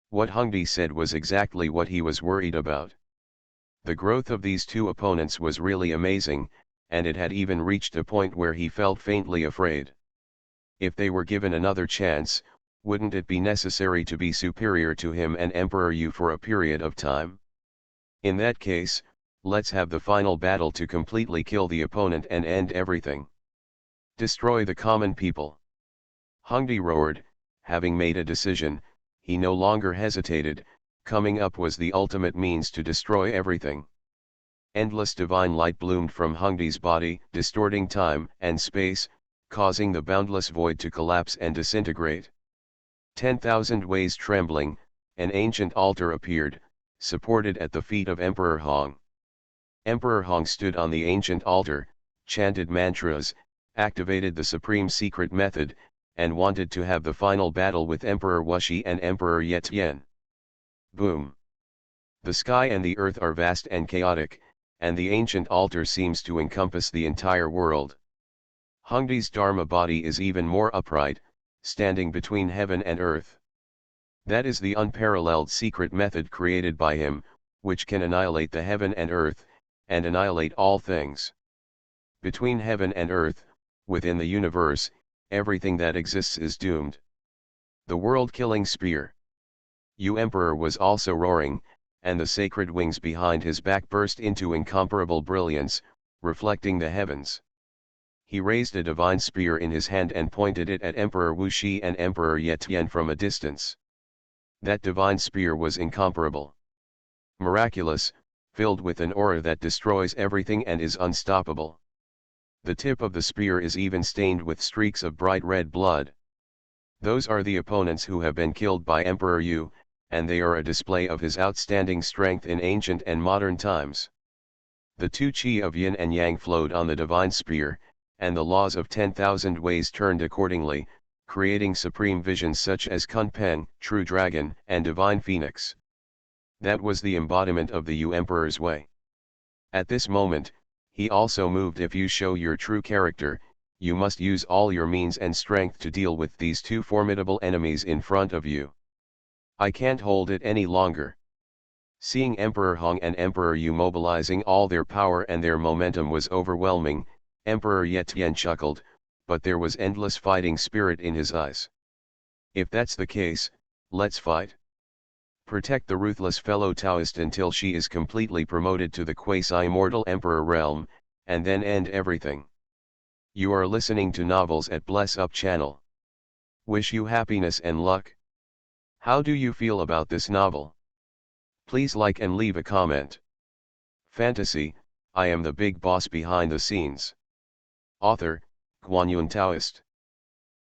What Hungdi said was exactly what he was worried about. The growth of these two opponents was really amazing, and it had even reached a point where he felt faintly afraid. If they were given another chance, wouldn't it be necessary to be superior to him and Emperor Yu for a period of time? In that case, let's have the final battle to completely kill the opponent and end everything. Destroy the common people. Hungdi roared, having made a decision, he no longer hesitated, coming up was the ultimate means to destroy everything. Endless divine light bloomed from Hungdi's body, distorting time and space, causing the boundless void to collapse and disintegrate. 10,000 ways trembling, an ancient altar appeared, supported at the feet of Emperor Hong. Emperor Hong stood on the ancient altar, chanted mantras, activated the supreme secret method, and wanted to have the final battle with Emperor Wuxi and Emperor Yetian. Boom! The sky and the earth are vast and chaotic, and the ancient altar seems to encompass the entire world. Hungdi's Dharma body is even more upright, standing between heaven and earth. That is the unparalleled secret method created by him, which can annihilate the heaven and earth, and annihilate all things. Between heaven and earth, within the universe, everything that exists is doomed. The world-killing spear. Yu Emperor was also roaring, and the sacred wings behind his back burst into incomparable brilliance, reflecting the heavens. He raised a divine spear in his hand and pointed it at Emperor Wuxi and Emperor Yetian from a distance. That divine spear was incomparable. Miraculous, filled with an aura that destroys everything and is unstoppable. The tip of the spear is even stained with streaks of bright red blood. Those are the opponents who have been killed by Emperor Yu, and they are a display of his outstanding strength in ancient and modern times. The two chi of yin and yang flowed on the divine spear, and the laws of 10,000 ways turned accordingly, creating supreme visions such as Kunpeng, True Dragon, and Divine Phoenix. That was the embodiment of the Yu Emperor's way. At this moment, he also moved. If you show your true character, you must use all your means and strength to deal with these two formidable enemies in front of you. I can't hold it any longer. Seeing Emperor Hong and Emperor Yu mobilizing all their power and their momentum was overwhelming, Emperor Yetian chuckled, but there was endless fighting spirit in his eyes. If that's the case, let's fight. Protect the ruthless fellow Taoist until she is completely promoted to the quasi-immortal emperor realm, and then end everything. You are listening to Novels at Bless Up channel. Wish you happiness and luck. How do you feel about this novel? Please like and leave a comment. Fantasy, I am the big boss behind the scenes. Author, Guanyun Taoist.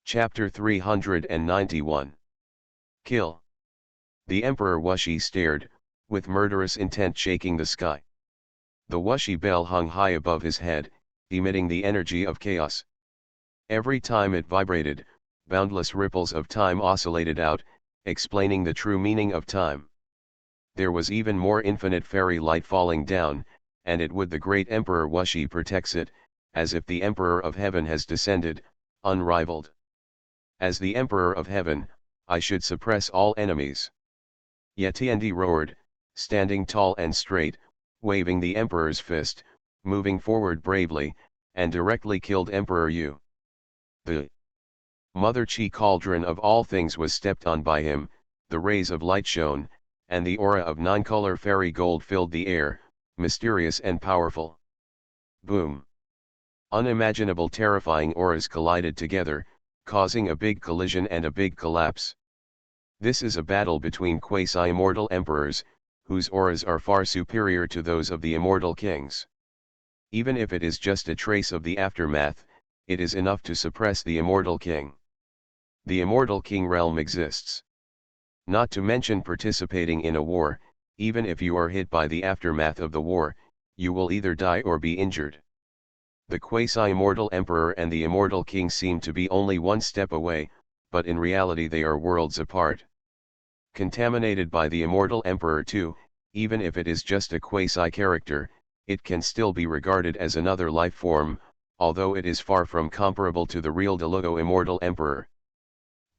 Chapter 391. Kill. The Emperor Wuxi stared, with murderous intent shaking the sky. The Wuxi bell hung high above his head, emitting the energy of chaos. Every time it vibrated, boundless ripples of time oscillated out, explaining the true meaning of time. There was even more infinite fairy light falling down, and it would the great Emperor Wuxi protects it, as if the Emperor of Heaven has descended, unrivaled. As the Emperor of Heaven, I should suppress all enemies. Yetiandi roared, standing tall and straight, waving the Emperor's fist, moving forward bravely, and directly killed Emperor Yu. The Mother Chi cauldron of all things was stepped on by him, the rays of light shone, and the aura of nine-color fairy gold filled the air, mysterious and powerful. Boom! Unimaginable terrifying auras collided together, causing a big collision and a big collapse. This is a battle between quasi-immortal emperors, whose auras are far superior to those of the immortal kings. Even if it is just a trace of the aftermath, it is enough to suppress the immortal king. The immortal king realm exists. Not to mention participating in a war, even if you are hit by the aftermath of the war, you will either die or be injured. The quasi-immortal emperor and the immortal king seem to be only one step away, but in reality they are worlds apart. Contaminated by the immortal emperor too, even if it is just a quasi-character, it can still be regarded as another life form, although it is far from comparable to the real Delugo immortal emperor.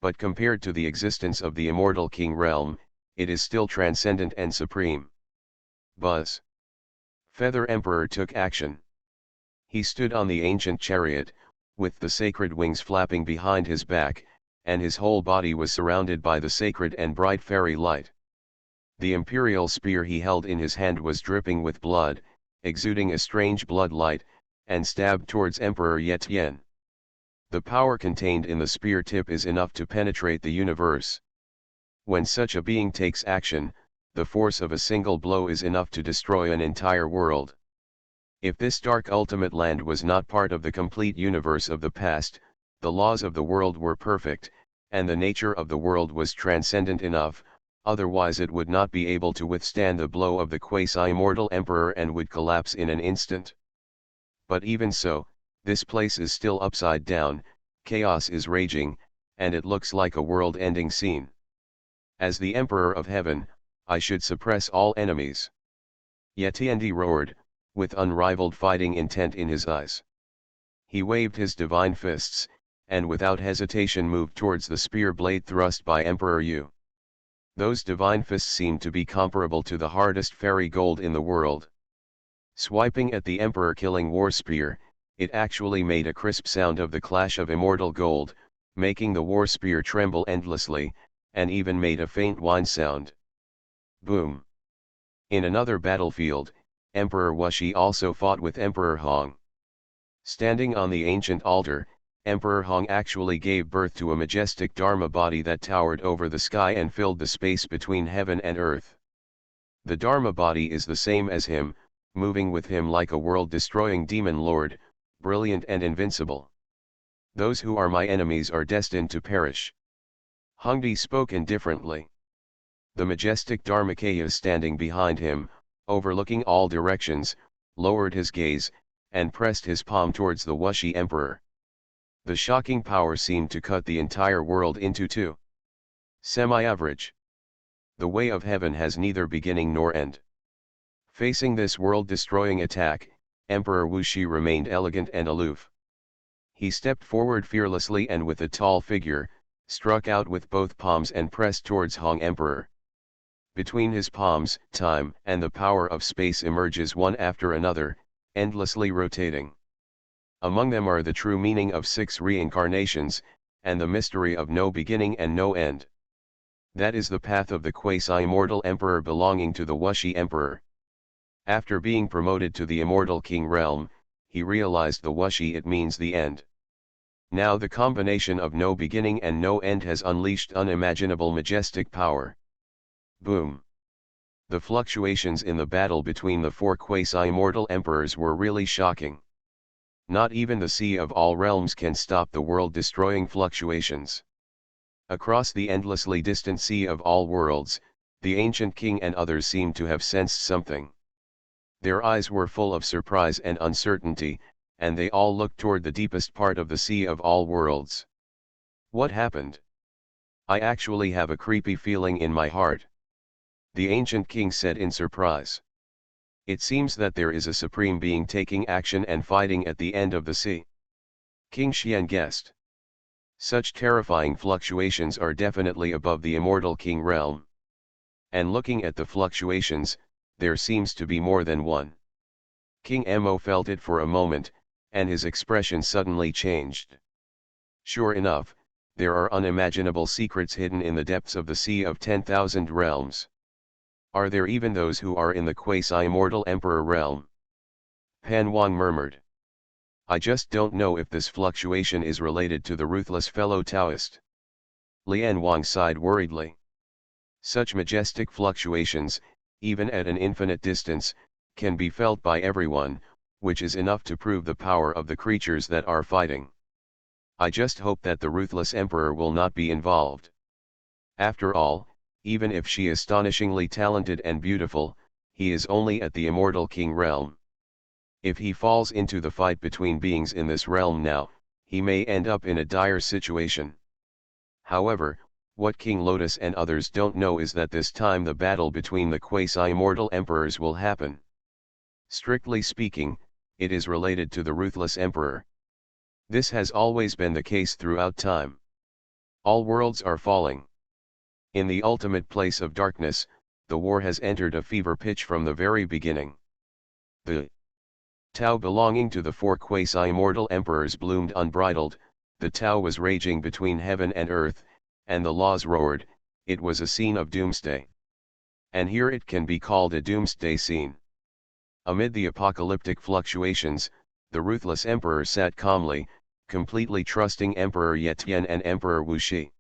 But compared to the existence of the immortal king realm, it is still transcendent and supreme. Buzz. Feather Emperor took action. He stood on the ancient chariot, with the sacred wings flapping behind his back, and his whole body was surrounded by the sacred and bright fairy light. The imperial spear he held in his hand was dripping with blood, exuding a strange blood light, and stabbed towards Emperor Yetian. The power contained in the spear tip is enough to penetrate the universe. When such a being takes action, the force of a single blow is enough to destroy an entire world. If this dark ultimate land was not part of the complete universe of the past, the laws of the world were perfect, and the nature of the world was transcendent enough, otherwise it would not be able to withstand the blow of the quasi-immortal emperor and would collapse in an instant. But even so, this place is still upside down, chaos is raging, and it looks like a world-ending scene. As the Emperor of Heaven, I should suppress all enemies. Yetiandi roared, with unrivaled fighting intent in his eyes. He waved his divine fists, and without hesitation moved towards the spear blade thrust by Emperor Yu. Those divine fists seemed to be comparable to the hardest fairy gold in the world. Swiping at the emperor-killing war spear, it actually made a crisp sound of the clash of immortal gold, making the war spear tremble endlessly, and even made a faint whine sound. Boom! In another battlefield, Emperor Wuxi also fought with Emperor Hong. Standing on the ancient altar, Emperor Hong actually gave birth to a majestic Dharma body that towered over the sky and filled the space between heaven and earth. The Dharma body is the same as him, moving with him like a world-destroying demon lord, brilliant and invincible. Those who are my enemies are destined to perish. Hongdi spoke indifferently. The majestic Dharmakaya standing behind him, overlooking all directions, lowered his gaze, and pressed his palm towards the Wuxi emperor. The shocking power seemed to cut the entire world into two. Semi-average. The way of heaven has neither beginning nor end. Facing this world-destroying attack, Emperor Wuxi remained elegant and aloof. He stepped forward fearlessly and with a tall figure, struck out with both palms and pressed towards Hong Emperor. Between his palms, time and the power of space emerges one after another, endlessly rotating. Among them are the true meaning of 6 reincarnations, and the mystery of no beginning and no end. That is the path of the quasi-immortal emperor belonging to the Wuxi emperor. After being promoted to the immortal king realm, he realized the Wuxi it means the end. Now the combination of no beginning and no end has unleashed unimaginable majestic power. Boom! The fluctuations in the battle between the 4 quasi-immortal emperors were really shocking. Not even the Sea of All Realms can stop the world-destroying fluctuations. Across the endlessly distant Sea of All Worlds, the ancient king and others seemed to have sensed something. Their eyes were full of surprise and uncertainty, and they all looked toward the deepest part of the Sea of All Worlds. What happened? I actually have a creepy feeling in my heart. The ancient king said in surprise. It seems that there is a supreme being taking action and fighting at the end of the sea. King Xian guessed. Such terrifying fluctuations are definitely above the immortal king realm. And looking at the fluctuations, there seems to be more than one. King Mo felt it for a moment, and his expression suddenly changed. Sure enough, there are unimaginable secrets hidden in the depths of the Sea of 10,000 Realms. Are there even those who are in the quasi-immortal emperor realm? Pan Wang murmured. I just don't know if this fluctuation is related to the ruthless fellow Taoist. Lian Wang sighed worriedly. Such majestic fluctuations, even at an infinite distance, can be felt by everyone, which is enough to prove the power of the creatures that are fighting. I just hope that the ruthless emperor will not be involved. After all, even if she is astonishingly talented and beautiful, he is only at the immortal king realm. If he falls into the fight between beings in this realm now, he may end up in a dire situation. However, what King Lotus and others don't know is that this time the battle between the quasi-immortal emperors will happen. Strictly speaking, it is related to the ruthless emperor. This has always been the case throughout time. All worlds are falling. In the ultimate place of darkness, the war has entered a fever pitch from the very beginning. The Tao belonging to the four quasi-immortal emperors bloomed unbridled, the Tao was raging between heaven and earth, and the laws roared. It was a scene of doomsday. And here it can be called a doomsday scene. Amid the apocalyptic fluctuations, the ruthless emperor sat calmly, completely trusting Emperor Yetian and Emperor Wuxi.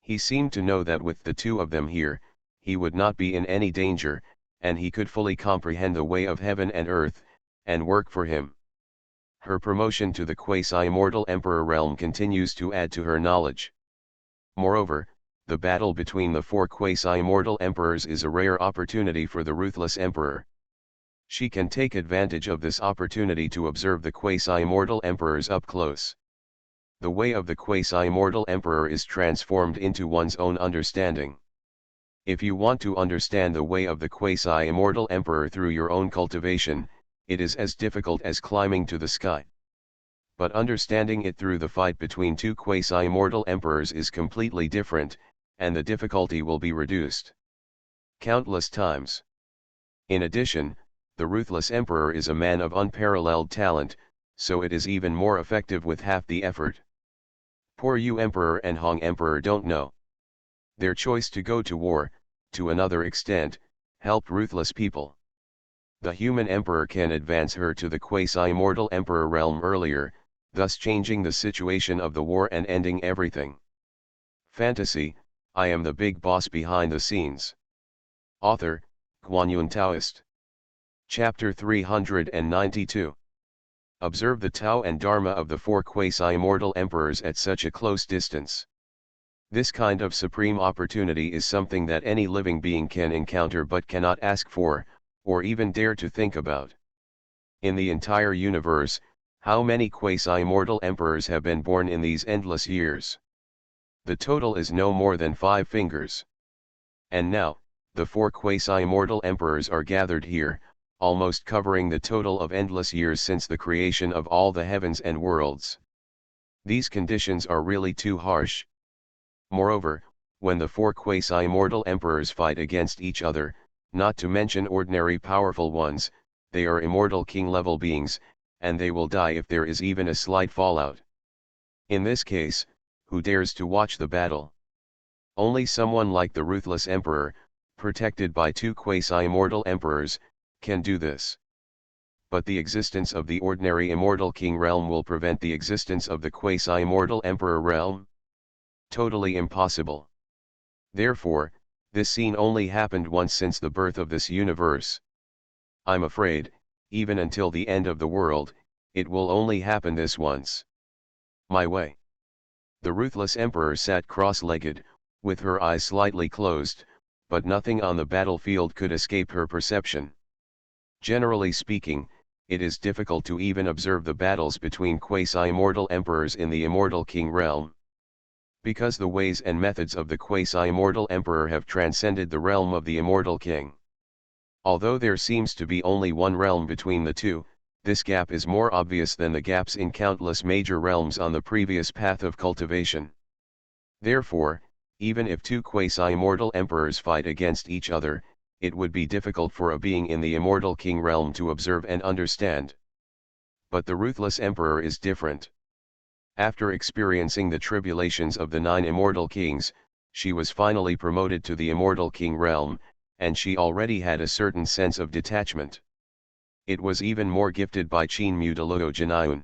He seemed to know that with the two of them here, he would not be in any danger, and he could fully comprehend the way of heaven and earth, and work for him. Her promotion to the quasi-immortal emperor realm continues to add to her knowledge. Moreover, the battle between the four quasi-immortal emperors is a rare opportunity for the ruthless emperor. She can take advantage of this opportunity to observe the quasi-immortal emperors up close. The way of the quasi-immortal emperor is transformed into one's own understanding. If you want to understand the way of the quasi-immortal emperor through your own cultivation, it is as difficult as climbing to the sky. But understanding it through the fight between two quasi-immortal emperors is completely different, and the difficulty will be reduced countless times. In addition, the ruthless emperor is a man of unparalleled talent, so it is even more effective with half the effort. Poor Yu Emperor and Hong Emperor don't know. Their choice to go to war, to another extent, helped ruthless people. The human emperor can advance her to the quasi-immortal emperor realm earlier, thus changing the situation of the war and ending everything. Fantasy, I am the big boss behind the scenes. Author, Guanyun Taoist. Chapter 392. Observe the Tao and Dharma of the four quasi-immortal emperors at such a close distance. This kind of supreme opportunity is something that any living being can encounter but cannot ask for, or even dare to think about. In the entire universe, how many quasi-immortal emperors have been born in these endless years? The total is no more than 5 fingers. And now, the four quasi-immortal emperors are gathered here, almost covering the total of endless years since the creation of all the heavens and worlds. These conditions are really too harsh. Moreover, when the four quasi-immortal emperors fight against each other, not to mention ordinary powerful ones, they are immortal king-level beings, and they will die if there is even a slight fallout. In this case, who dares to watch the battle? Only someone like the ruthless emperor, protected by two quasi-immortal emperors, can do this. But the existence of the ordinary immortal king realm will prevent the existence of the quasi-immortal emperor realm? Totally impossible. Therefore, this scene only happened once since the birth of this universe. I'm afraid, even until the end of the world, it will only happen this once. My way. The ruthless emperor sat cross-legged, with her eyes slightly closed, but nothing on the battlefield could escape her perception. Generally speaking, it is difficult to even observe the battles between quasi-immortal emperors in the immortal king realm. Because the ways and methods of the quasi-immortal emperor have transcended the realm of the immortal king. Although there seems to be only one realm between the two, this gap is more obvious than the gaps in countless major realms on the previous path of cultivation. Therefore, even if two quasi-immortal emperors fight against each other, it would be difficult for a being in the immortal king realm to observe and understand. But the ruthless emperor is different. After experiencing the tribulations of the 9 immortal kings, she was finally promoted to the immortal king realm, and she already had a certain sense of detachment. It was even more gifted by Qin Mudaloo Janiun.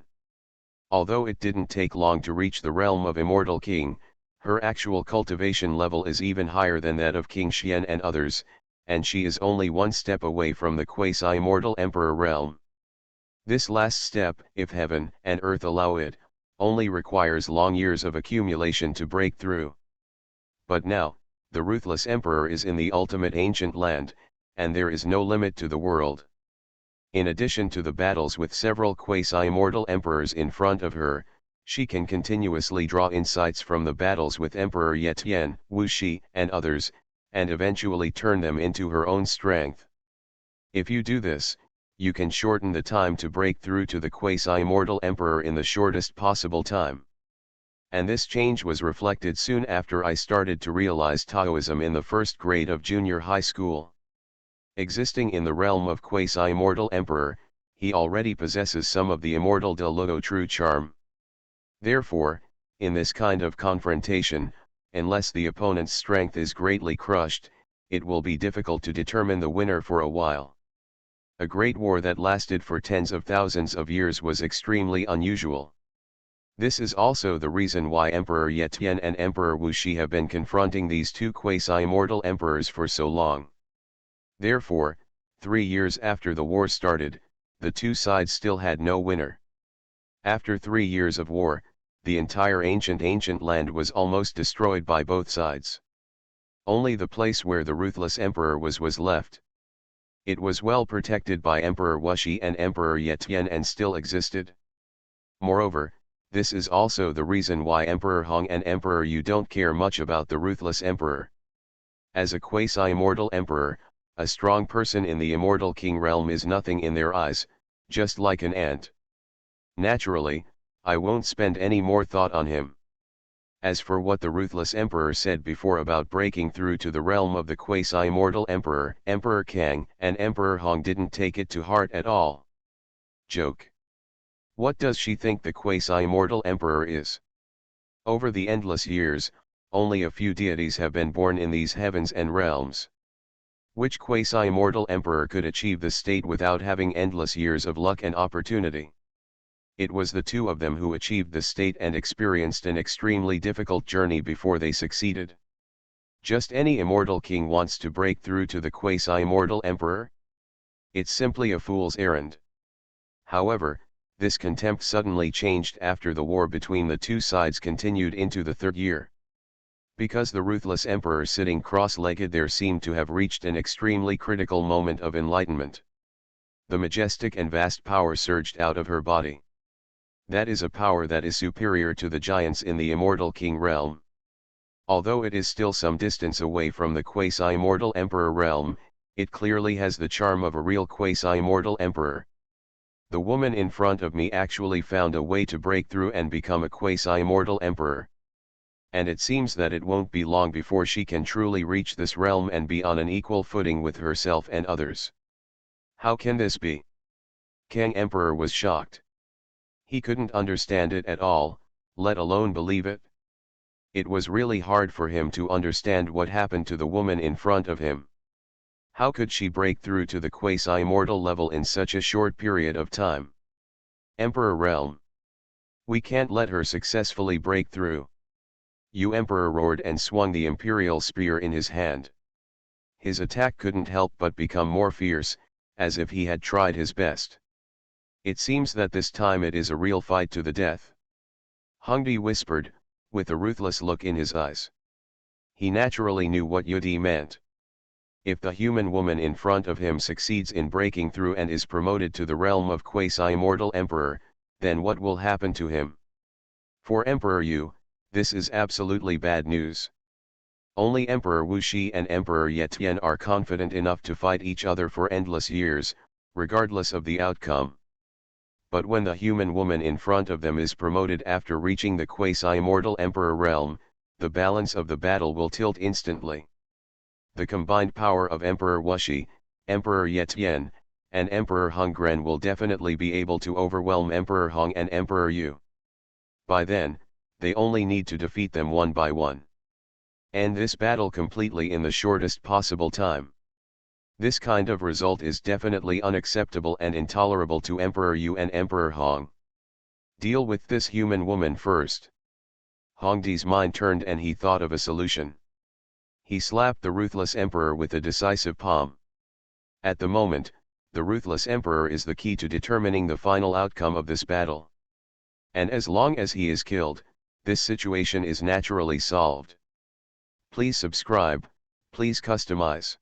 Although it didn't take long to reach the realm of immortal king, her actual cultivation level is even higher than that of King Xian and others, and she is only one step away from the quasi-immortal emperor realm. This last step, if heaven and earth allow it, only requires long years of accumulation to break through. But now, the ruthless emperor is in the ultimate ancient land, and there is no limit to the world. In addition to the battles with several quasi-immortal emperors in front of her, she can continuously draw insights from the battles with Emperor Yetian, Wu Shi, and others, and eventually turn them into her own strength. If you do this, you can shorten the time to break through to the quasi-immortal emperor in the shortest possible time. And this change was reflected soon after I started to realize Taoism in the first grade of junior high school. Existing in the realm of quasi-immortal emperor, he already possesses some of the immortal de luo true charm. Therefore, in this kind of confrontation, unless the opponent's strength is greatly crushed, it will be difficult to determine the winner for a while. A great war that lasted for tens of thousands of years was extremely unusual. This is also the reason why Emperor Yetian and Emperor Wu Shi have been confronting these two quasi-immortal emperors for so long. Therefore, 3 years after the war started, the two sides still had no winner. After 3 years of war, the entire ancient land was almost destroyed by both sides. Only the place where the ruthless emperor was left. It was well protected by Emperor Wu Shi and Emperor Yetian and still existed. Moreover, this is also the reason why Emperor Hong and Emperor Yu don't care much about the ruthless emperor. As a quasi-immortal emperor, a strong person in the immortal king realm is nothing in their eyes, just like an ant. Naturally, I won't spend any more thought on him. As for what the ruthless emperor said before about breaking through to the realm of the quasi-immortal emperor, Emperor Kang and Emperor Hong didn't take it to heart at all. Joke. What does she think the quasi-immortal emperor is? Over the endless years, only a few deities have been born in these heavens and realms. Which quasi-immortal emperor could achieve this state without having endless years of luck and opportunity? It was the two of them who achieved this state and experienced an extremely difficult journey before they succeeded. Just any immortal king wants to break through to the quasi-immortal emperor? It's simply a fool's errand. However, this contempt suddenly changed after the war between the two sides continued into the 3rd year. Because the ruthless emperor sitting cross-legged there seemed to have reached an extremely critical moment of enlightenment. The majestic and vast power surged out of her body. That is a power that is superior to the giants in the immortal king realm. Although it is still some distance away from the quasi-immortal emperor realm, it clearly has the charm of a real quasi-immortal emperor. The woman in front of me actually found a way to break through and become a quasi-immortal emperor. And it seems that it won't be long before she can truly reach this realm and be on an equal footing with herself and others. How can this be? Kang Emperor was shocked. He couldn't understand it at all, let alone believe it. It was really hard for him to understand what happened to the woman in front of him. How could she break through to the quasi-immortal level in such a short period of time? Emperor Realm. We can't let her successfully break through. You Emperor roared and swung the imperial spear in his hand. His attack couldn't help but become more fierce, as if he had tried his best. It seems that this time it is a real fight to the death. Hongdi whispered, with a ruthless look in his eyes. He naturally knew what Yudi meant. If the human woman in front of him succeeds in breaking through and is promoted to the realm of quasi-immortal emperor, then what will happen to him? For Emperor Yu, this is absolutely bad news. Only Emperor Wu Shi and Emperor Yetian are confident enough to fight each other for endless years, regardless of the outcome. But when the human woman in front of them is promoted after reaching the quasi-immortal emperor realm, the balance of the battle will tilt instantly. The combined power of Emperor Wu Shi, Emperor Yetian, and Emperor Hongren will definitely be able to overwhelm Emperor Hong and Emperor Yu. By then, they only need to defeat them one by one. End this battle completely in the shortest possible time. This kind of result is definitely unacceptable and intolerable to Emperor Yu and Emperor Hong. Deal with this human woman first. Hongdi's mind turned and he thought of a solution. He slapped the ruthless emperor with a decisive palm. At the moment, the ruthless emperor is the key to determining the final outcome of this battle. And as long as he is killed, this situation is naturally solved. Please subscribe, please customize.